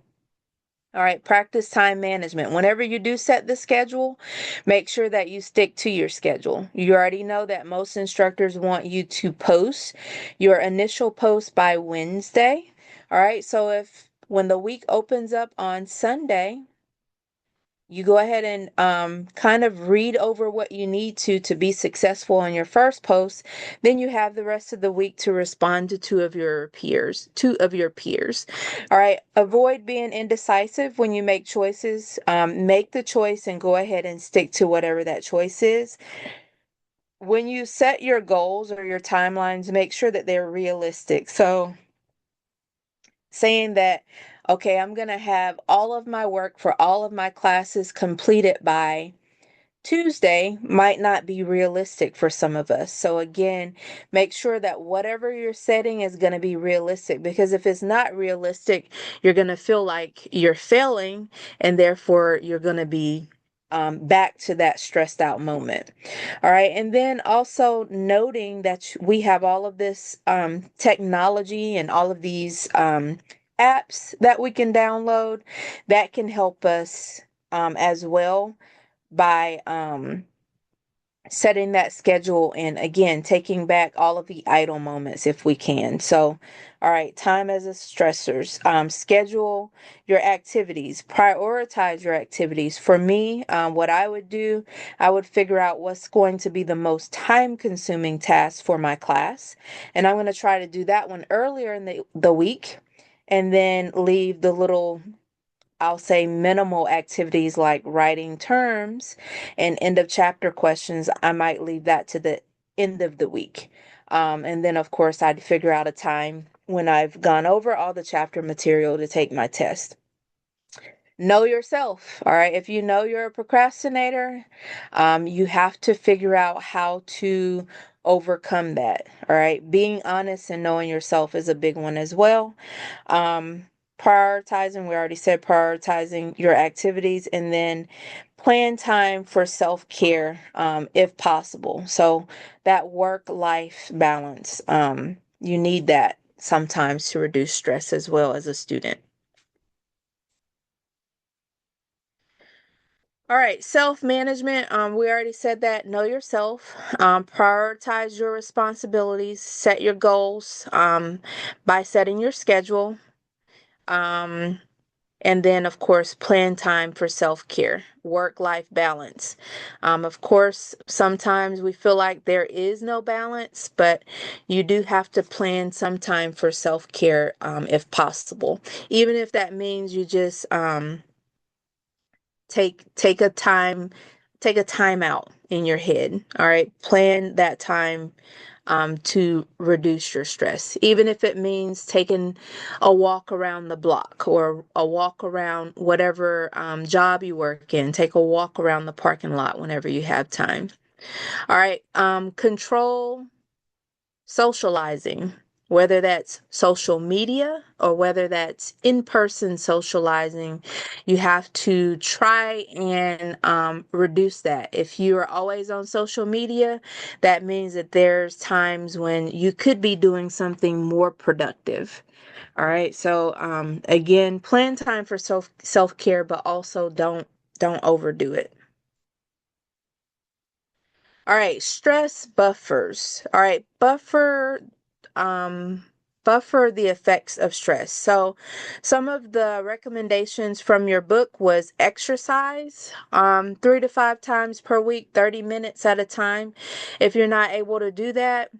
S1: All right, practice time management. Whenever you do set the schedule, make sure that you stick to your schedule. You already know that most instructors want you to post your initial post by Wednesday. All right, so if when the week opens up on Sunday, you go ahead and kind of read over what you need to be successful on your first post. Then you have the rest of the week to respond to two of your peers. All right. Avoid being indecisive when you make choices. Make the choice and go ahead and stick to whatever that choice is. When you set your goals or your timelines, make sure that they're realistic. So saying that, okay, I'm going to have all of my work for all of my classes completed by Tuesday might not be realistic for some of us. So again, make sure that whatever you're setting is going to be realistic, because if it's not realistic, you're going to feel like you're failing, and therefore you're going to be back to that stressed out moment. All right. And then also noting that we have all of this technology and all of these apps that we can download that can help us as well by setting that schedule, and again taking back all of the idle moments if we can. So all right, time as a stressors. Schedule your activities, prioritize your activities. For me, what I would do, I would figure out what's going to be the most time consuming task for my class, and I'm going to try to do that one earlier in the week, and then leave the little, I'll say, minimal activities like writing terms and end of chapter questions. I might leave that to the end of the week. And then, of course, I'd figure out a time when I've gone over all the chapter material to take my test. Know yourself. All right. If you know you're a procrastinator, you have to figure out how to overcome that. All right. Being honest and knowing yourself is a big one as well. Um, Prioritizing, we already said prioritizing your activities, and then plan time for self-care, if possible. So that work-life balance, you need that sometimes to reduce stress as well as a student. All right, self-management. We already said that. Know yourself. Prioritize your responsibilities. Set your goals by setting your schedule. Um, and then, of course, plan time for self-care, work-life balance. Of course, sometimes we feel like there is no balance, but you do have to plan some time for self-care, if possible. Even if that means you just take a time out in your head. All right, plan that time to reduce your stress, even if it means taking a walk around the block or a walk around whatever job you work in. Take a walk around the parking lot whenever you have time. All right, control socializing, whether that's social media or whether that's in-person socializing. You have to try and reduce that. If you are always on social media, that means that there's times when you could be doing something more productive. All right, so again, plan time for self-care, but also don't overdo it. All right, stress buffers. All right, um buffer the effects of stress. So some of the recommendations from your book was exercise 3 to 5 times per week, 30 minutes at a time. If you're not able to do that,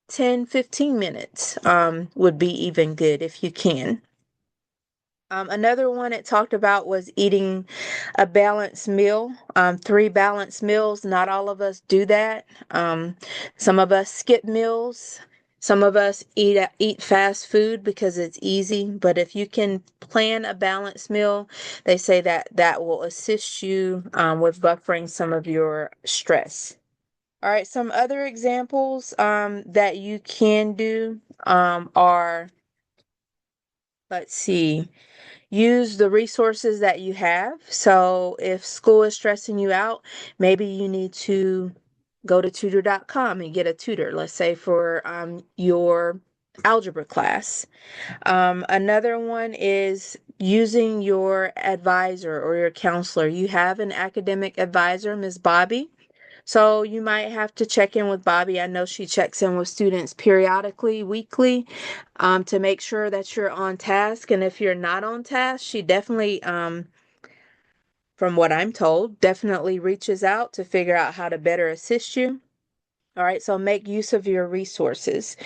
S1: 10, 15 minutes would be even good if you can. Another one it talked about was eating a balanced meal, 3 balanced meals. Not all of us do that. Some of us skip meals. Some of us eat fast food because it's easy. But if you can plan a balanced meal, they say that that will assist you with buffering some of your stress. All right, some other examples that you can do are, let's see, use the resources that you have. So if school is stressing you out, maybe you need to go to tutor.com and get a tutor, let's say for your algebra class. Another one is using your advisor or your counselor. You have an academic advisor, Ms. Bobby. So you might have to check in with Bobby. I know she checks in with students periodically, weekly, to make sure that you're on task. And if you're not on task, she definitely, from what I'm told, definitely reaches out to figure out how to better assist you. All right, so make use of your resources.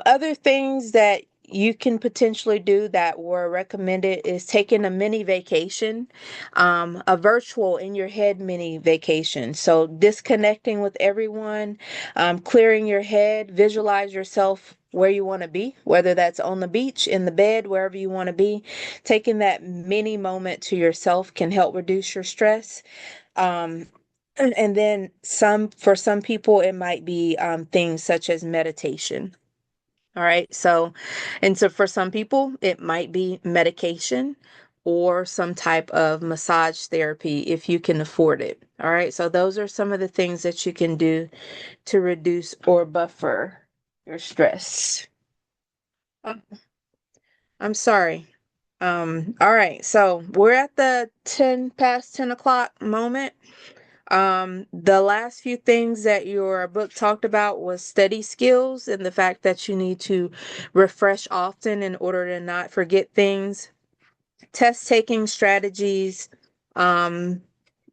S1: Other things that you can potentially do that were recommended is taking a mini vacation, a virtual in your head mini vacation. So disconnecting with everyone, clearing your head, visualize yourself where you want to be, whether that's on the beach, in the bed, wherever you want to be. Taking that mini moment to yourself can help reduce your stress. Um, and then for some people, it might be things such as meditation. All right. So for some people, it might be medication or some type of massage therapy if you can afford it. All right. So those are some of the things that you can do to reduce or buffer your stress. Oh, I'm sorry. All right. So we're at the 10 past 10 o'clock moment. The last few things that your book talked about was study skills and the fact that you need to refresh often in order to not forget things, test taking strategies, um,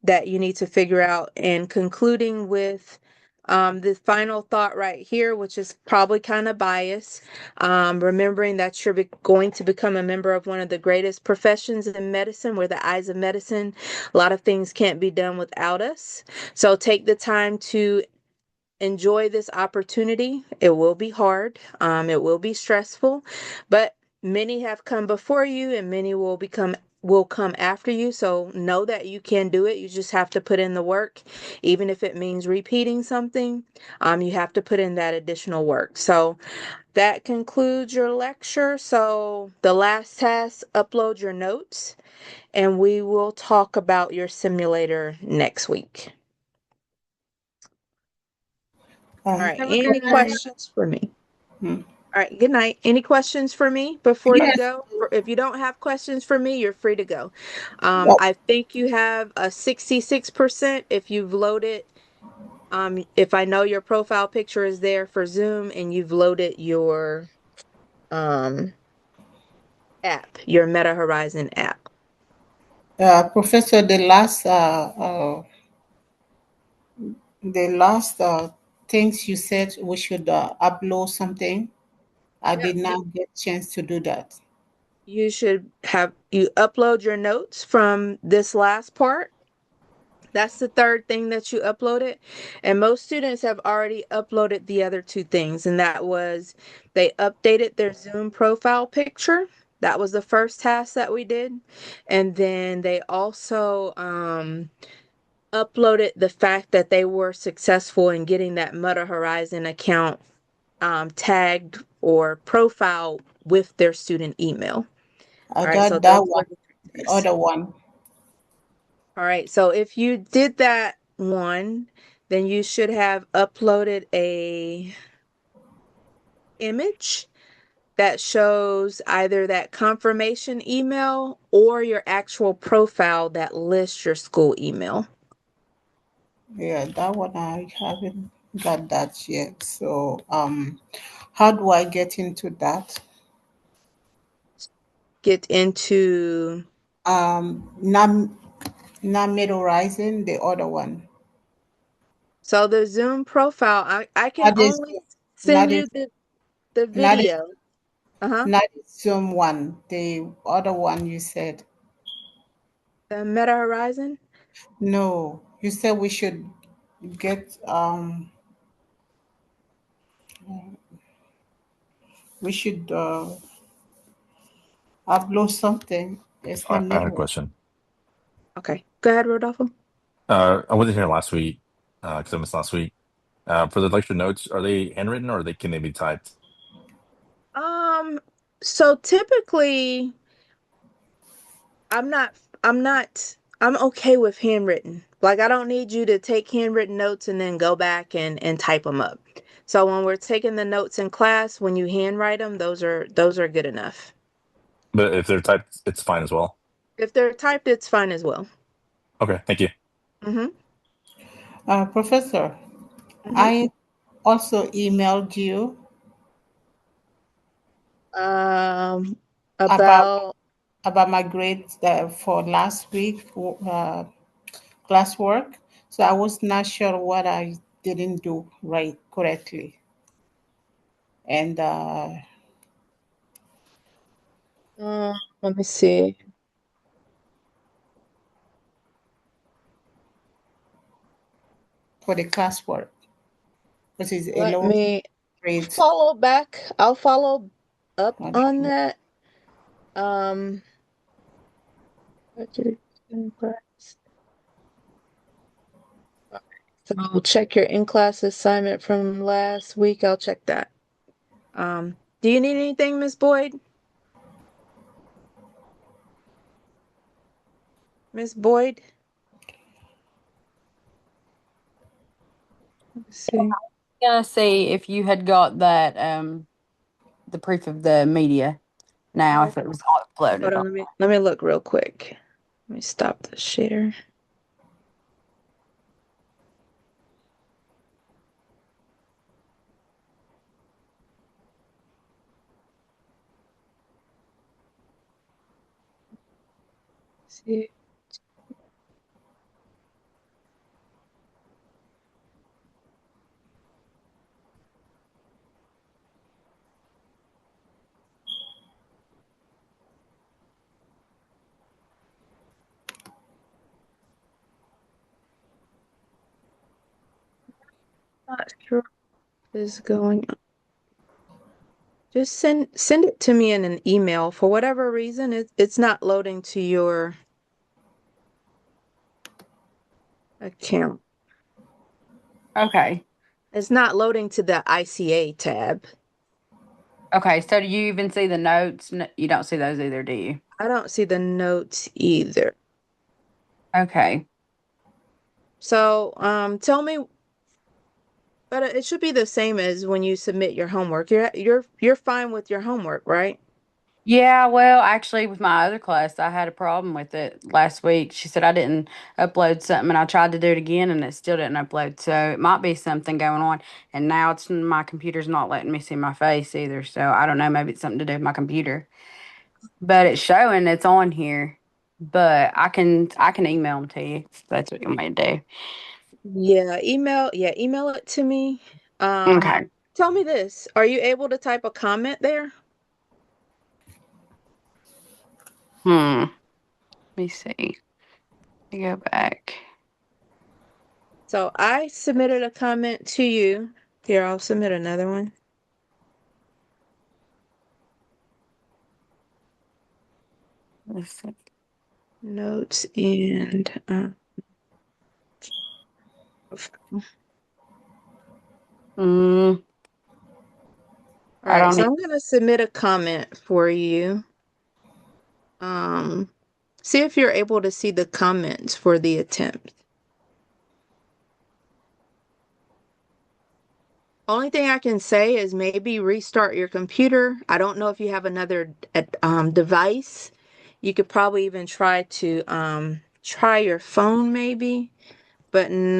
S1: that you need to figure out, and concluding with the final thought right here, which is probably kind of biased. Remembering that you're going to become a member of one of the greatest professions in medicine. We're the eyes of medicine. A lot of things can't be done without us. So take the time to enjoy this opportunity. It will be hard. It will be stressful, but many have come before you and many will come after you. So know that you can do it. You just have to put in the work. Even if it means repeating something, you have to put in that additional work. So that concludes your lecture. So the last task, upload your notes, and we will talk about your simulator next week. All right.
S7: Have a good
S1: Any
S7: night.
S1: questions for me?
S2: Hmm.
S1: All right. Good night. Any questions for me before you
S2: Yes.
S1: go? If you don't have questions for me, you're free to go.
S2: Yep.
S1: I think you have a 66% if you've loaded. If I know your profile picture is there for Zoom and you've loaded your um app, your Meta Horizon app.
S2: Professor, the last things you said we should upload something. I
S1: Yep.
S2: did not get chance to do that.
S1: You upload your notes from this last part. That's the third thing that you uploaded. And most students have already uploaded the other two things. And that was they updated their Zoom profile picture. That was the first task that we did. And then they also uploaded the fact that they were successful in getting that Meta Horizon account tagged or profile with their student email.
S2: I
S1: All right. So
S2: got that
S1: those were
S2: one.
S1: the
S2: The
S1: tasks.
S2: other one.
S1: All right, so if you did that one, then you should have uploaded a image that shows either that confirmation email or your actual profile that lists your school email.
S2: Yeah, that one I haven't got that yet. So, how do I get into that?
S1: Get into
S2: Not Mid Horizon, the other one.
S1: So the Zoom profile, I can
S2: That is
S1: only send
S2: Not in,
S1: you the
S2: not in,
S1: video. Uh-huh.
S2: not in Zoom one, the other one you said.
S1: The Meta Horizon.
S2: No, you said we should get, we should upload something. It's not
S11: I had a
S2: network.
S11: question.
S1: Okay. Go ahead, Rodolfo.
S11: I wasn't here last week because I missed last week. For the lecture notes, are they handwritten or can they be typed?
S1: Um, so typically I'm not I'm not I'm okay with handwritten. Like I don't need you to take handwritten notes and then go back and type them up. So when we're taking the notes in class, when you handwrite them, those are good enough.
S11: But if they're typed, it's fine as well.
S1: If they're typed, it's fine as well.
S11: Okay, thank you.
S1: Mm-hmm.
S2: Professor,
S1: Mm-hmm.
S2: I also emailed you
S1: Um,
S2: about
S1: about
S2: my grades for last week classwork. So I was not sure what I didn't do right correctly. And
S1: let me see.
S2: for the classwork, which is a
S1: Let
S2: lower
S1: me
S2: grade.
S1: follow back. I'll follow up
S2: I
S1: on
S2: don't
S1: that. Um, budget and class. So check your in-class assignment from last week. I'll check that. Do you need anything, Miss Boyd? Miss Boyd? Let's see.
S6: Gonna see if you had got that the proof of the media now,
S1: Oh,
S6: if it was all
S1: hold
S6: uploaded
S1: on,
S6: on.
S1: let me look real quick. Let me stop the share. See. Not sure what is going on. Just send it to me in an email. For whatever reason, it's not loading to your account.
S6: Okay.
S1: It's not loading to the ICA tab.
S6: Okay. So do you even see the notes? You don't see those either, do you?
S1: I don't see the notes either.
S6: Okay.
S1: So, tell me, but it should be the same as when you submit your homework. You're fine with your homework, right?
S6: Yeah, well, actually, with my other class, I had a problem with it last week. She said I didn't upload something, and I tried to do it again, and it still didn't upload. So it might be something going on. And now it's my computer's not letting me see my face either. So I don't know. Maybe it's something to do with my computer. But it's showing it's on here. But I can email them to you if that's what you want me to do.
S1: Email it to me.
S6: Okay.
S1: Tell me this. Are you able to type a comment there?
S6: Let me see. Let me go back.
S1: So I submitted a comment to you. Here, I'll submit another one.
S6: Let's see.
S1: Notes and
S6: Mm,
S1: all
S6: I
S1: right,
S6: don't.
S1: so I'm gonna submit a comment for you. Um, See if you're able to see the comments for the attempt. Only thing I can say is maybe restart your computer. I don't know if you have another device. You could probably even try your phone maybe, but I'm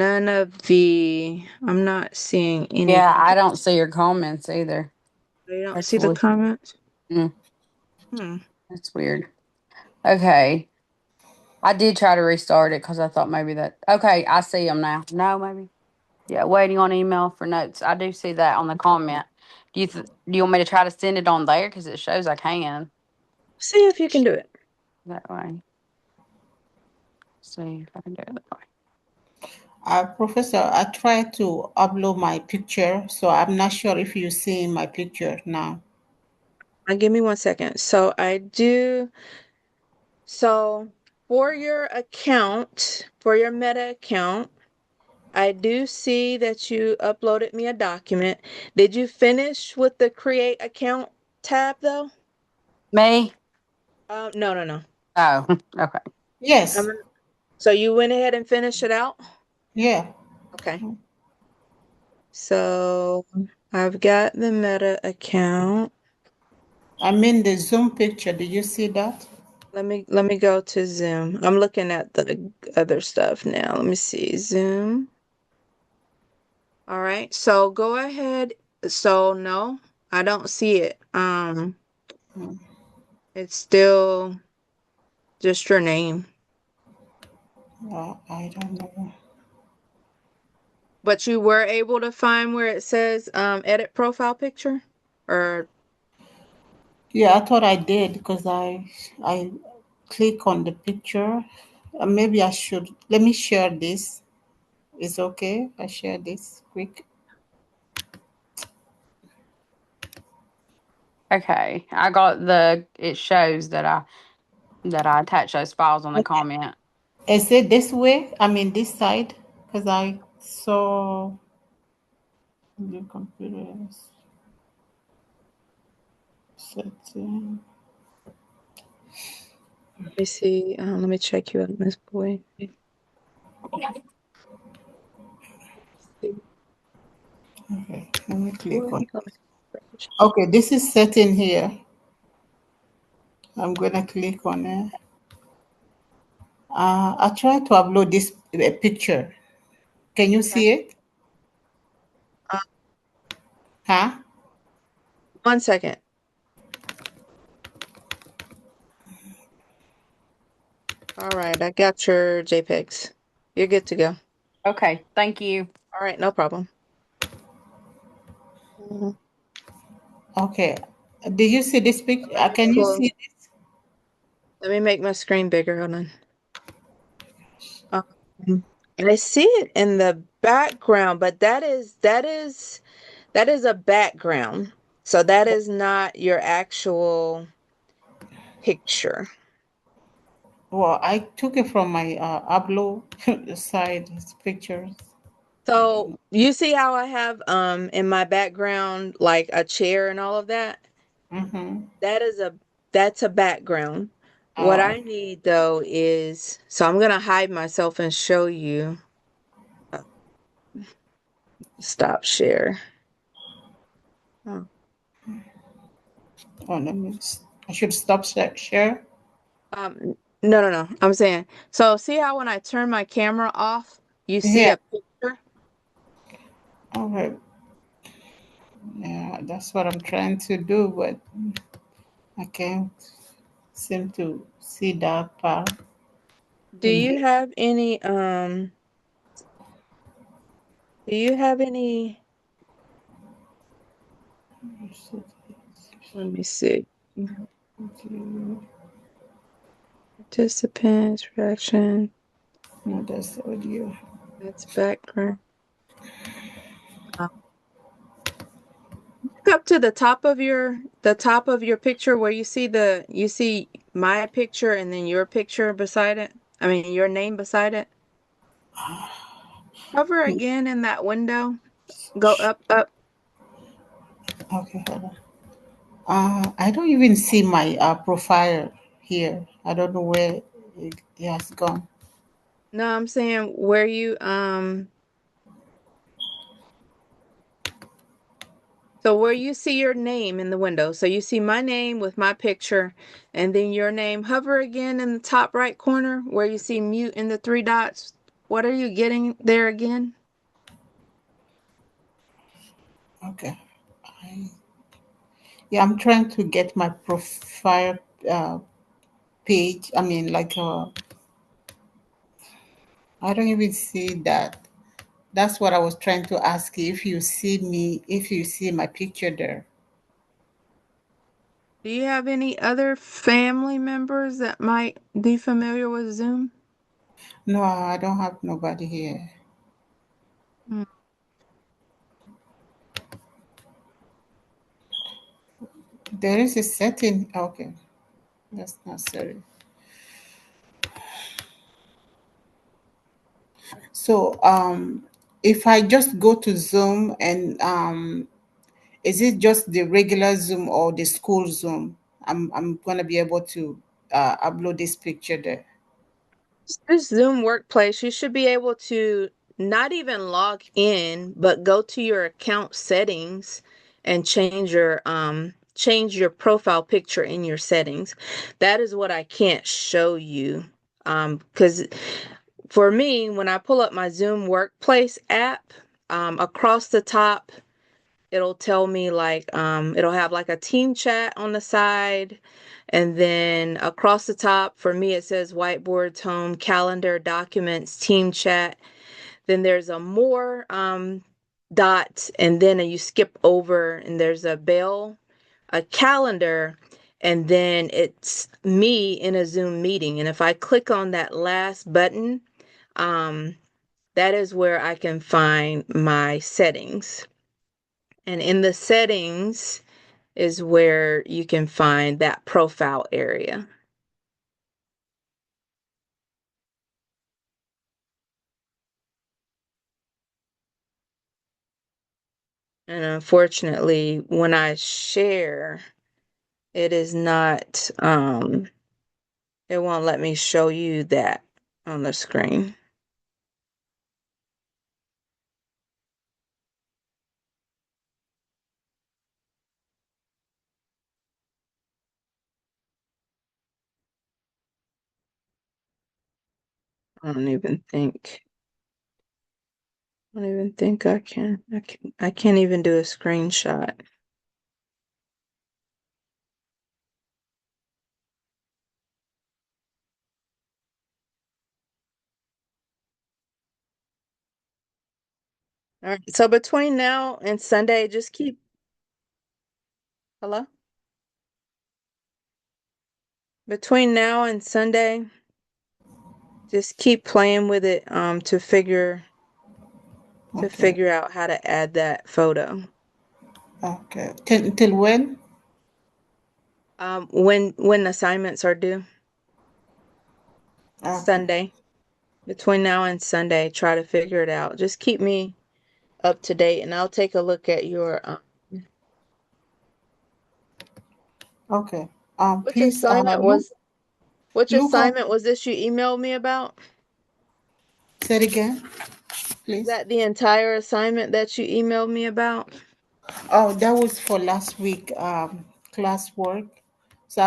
S1: not seeing any.
S6: Yeah, I don't see your comments either.
S1: You don't
S6: That's
S1: see the
S6: weird.
S1: comments?
S6: Mm,
S1: Hmm.
S6: that's weird. Okay. I did try to restart it because I thought maybe that. Okay, I see them now. No, maybe. Yeah, waiting on email for notes. I do see that on the comment. Do you want me to try to send it on there? Because it shows I can
S1: See if you can do it.
S6: that way. See if I can do it that way.
S2: Professor, I tried to upload my picture, so I'm not sure if you see my picture now.
S1: Give me 1 second. So for your account, for your Meta account, I do see that you uploaded me a document. Did you finish with the create account tab though?
S6: Me?
S1: No, no, no.
S6: Oh, okay.
S2: Yes.
S1: So you went ahead and finished it out?
S2: Yeah.
S1: Okay. So I've got the Meta account.
S2: I mean the Zoom picture. Did you see that?
S1: Let me go to Zoom. I'm looking at the other stuff now. Let me see. Zoom. All right. So go ahead. So no, I don't see it. It's still just your name.
S2: I don't know.
S1: But you were able to find where it says edit profile picture? Or
S2: Yeah, I thought I did because I click on the picture. Maybe I should. Let me share this. It's okay. I share this quick.
S6: Okay. I got it shows that I attached those files on the comment.
S2: Is it this way? I mean this side? Because I saw the computers setting.
S1: let me see. Let me check you out, Miss Boy.
S2: Okay, let me click on. Okay, this is setting here. I'm gonna click on it. I tried to upload this picture. Can you see it?
S1: Uh,
S2: Huh?
S1: 1 second. All right, I got your JPEGs. You're good to go.
S6: Okay. Thank you.
S1: All right, no problem. Mhm.
S2: Okay. Did you see this picture? Can you
S1: Cool.
S2: see this?
S1: Let me make my screen bigger. Hold on. I see it in the background, but that is a background. So that is not your actual picture.
S2: Well, I took it from my upload side pictures.
S1: So you see how I have in my background like a chair and all of that?
S2: Mm-hmm.
S1: That is that's a background. What
S2: Oh,
S1: I need though is so I'm gonna hide myself and show you. Uh, Stop share. Oh.
S2: let me. I should stop share.
S1: No, no, no. I'm saying so. See how when I turn my camera off, you see
S2: Yeah.
S1: a picture.
S2: Okay. Yeah, that's what I'm trying to do, but I can't seem to see that part
S1: Do
S2: in
S1: you
S2: here.
S1: have any Do you have any? Let me see. Participants reaction.
S2: No, that's audio.
S1: That's background. Look up to the top of your picture where you see my picture and then your picture beside it. I mean your name beside it. Hover again in that window. Go up, up.
S2: Okay, hold on. I don't even see my profile here. I don't know where it has gone.
S1: No, I'm saying where you so where you see your name in the window. So you see my name with my picture and then your name. Hover again in the top right corner where you see mute in the three dots. What are you getting there again?
S2: Okay. Yeah, I'm trying to get my profile page. I mean, like, I don't even see that. That's what I was trying to ask you, if you see me, if you see my picture there.
S1: Do you have any other family members that might be familiar with Zoom?
S2: No, I don't have nobody here.
S1: Mm.
S2: There is a setting. Okay, that's not necessary. So, if I just go to Zoom and is it just the regular Zoom or the school Zoom? I'm gonna be able to upload this picture there.
S1: This Zoom workplace, you should be able to not even log in, but go to your account settings and change your profile picture in your settings. That is what I can't show you. Because for me, when I pull up my Zoom workplace app, across the top it'll tell me like it'll have like a team chat on the side, and then across the top for me it says whiteboards, home, calendar, documents, team chat. Then there's a more dot, and then you skip over and there's a bell, a calendar, and then it's me in a Zoom meeting. And if I click on that last button, um that is where I can find my settings. And in the settings is where you can find that profile area. And unfortunately, when I share, it is not, it won't let me show you that on the screen. I don't even think. I don't even think I can. I can't even do a screenshot. All right. So between now and Sunday, just keep. Hello? Between now and Sunday, just keep playing with it to
S2: Okay.
S1: figure out how to add that photo.
S2: Okay. Till when?
S1: When assignments are due,
S2: Okay.
S1: Sunday. Between now and Sunday, try to figure it out. Just keep me up to date, and I'll take a look at your
S2: Okay.
S1: which
S2: Please,
S1: assignment was which
S2: look up.
S1: assignment was this you emailed me about?
S2: Say it again,
S1: Is
S2: please.
S1: that the entire assignment that you emailed me about?
S2: Oh, that was for last week, class work. So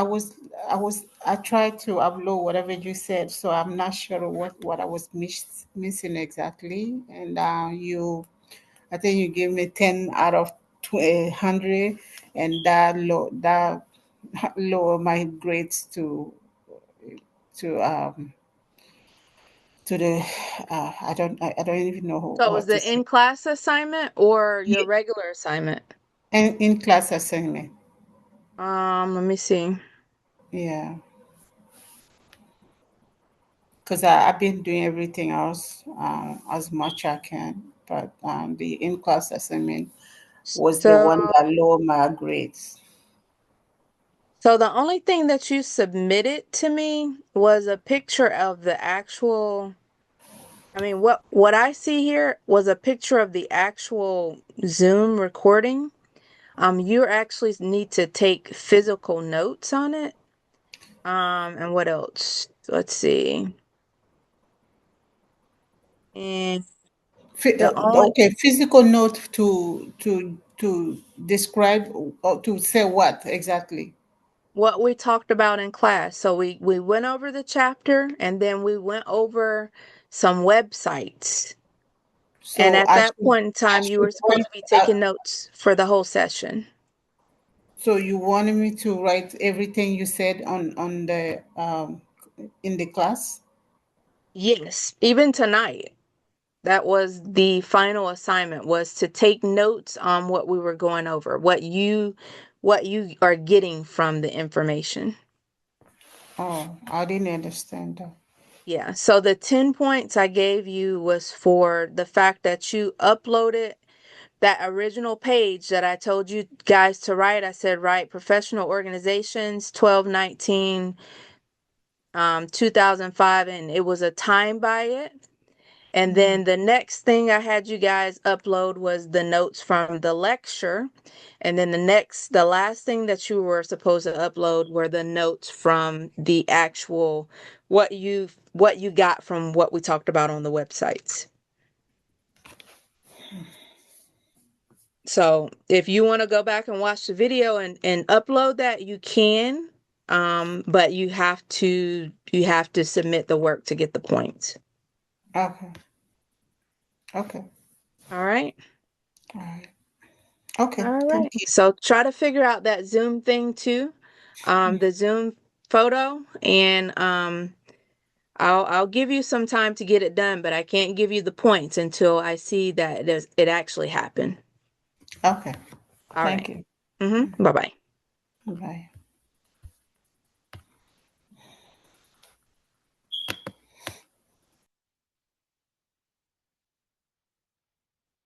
S2: I tried to upload whatever you said. So I'm not sure what I was missing exactly. And I think you gave me 10 out of 100, and that lower my grades to to the I don't even know
S1: So it was
S2: what to
S1: the
S2: say.
S1: in-class assignment or your regular assignment?
S2: And in class assignment.
S1: Let me see.
S2: Yeah. Because I've been doing everything else as much I can, but the in-class assignment was the
S1: So,
S2: one that lowered my grades.
S1: so the only thing that you submitted to me was a picture of the actual. I mean, what I see here was a picture of the actual Zoom recording. You actually need to take physical notes on it. And what else? Let's see. And the only
S2: Okay, physical note to describe or to say what exactly.
S1: what we talked about in class. So we went over the chapter and then we went over some websites. And
S2: So
S1: at that point in
S2: I
S1: time, you
S2: should
S1: were supposed
S2: write.
S1: to be taking notes for the whole session.
S2: So you wanted me to write everything you said on the in the class?
S1: Yes, even tonight. That was the final assignment, was to take notes on what we were going over, what you are getting from the information.
S2: Oh, I didn't understand that.
S1: Yeah, so the 10 points I gave you was for the fact that you uploaded that original page that I told you guys to write. I said write professional organizations 12/19 2005, and it was a time by it. And then the next thing I had you guys upload was the notes from the lecture. And then the last thing that you were supposed to upload were the notes from the actual what you got from what we talked about on the websites. So if you want to go back and watch the video and upload that, you can. But you have to submit the work to get the points.
S2: Okay. Okay.
S1: All right.
S2: All right. Okay.
S1: All
S2: Thank
S1: right.
S2: you.
S1: So try to figure out that Zoom thing too, the Zoom photo, and I'll give you some time to get it done, but I can't give you the points until I see that it actually happened.
S2: Okay.
S1: All
S2: Thank
S1: right.
S2: you.
S1: Bye bye.
S2: Bye.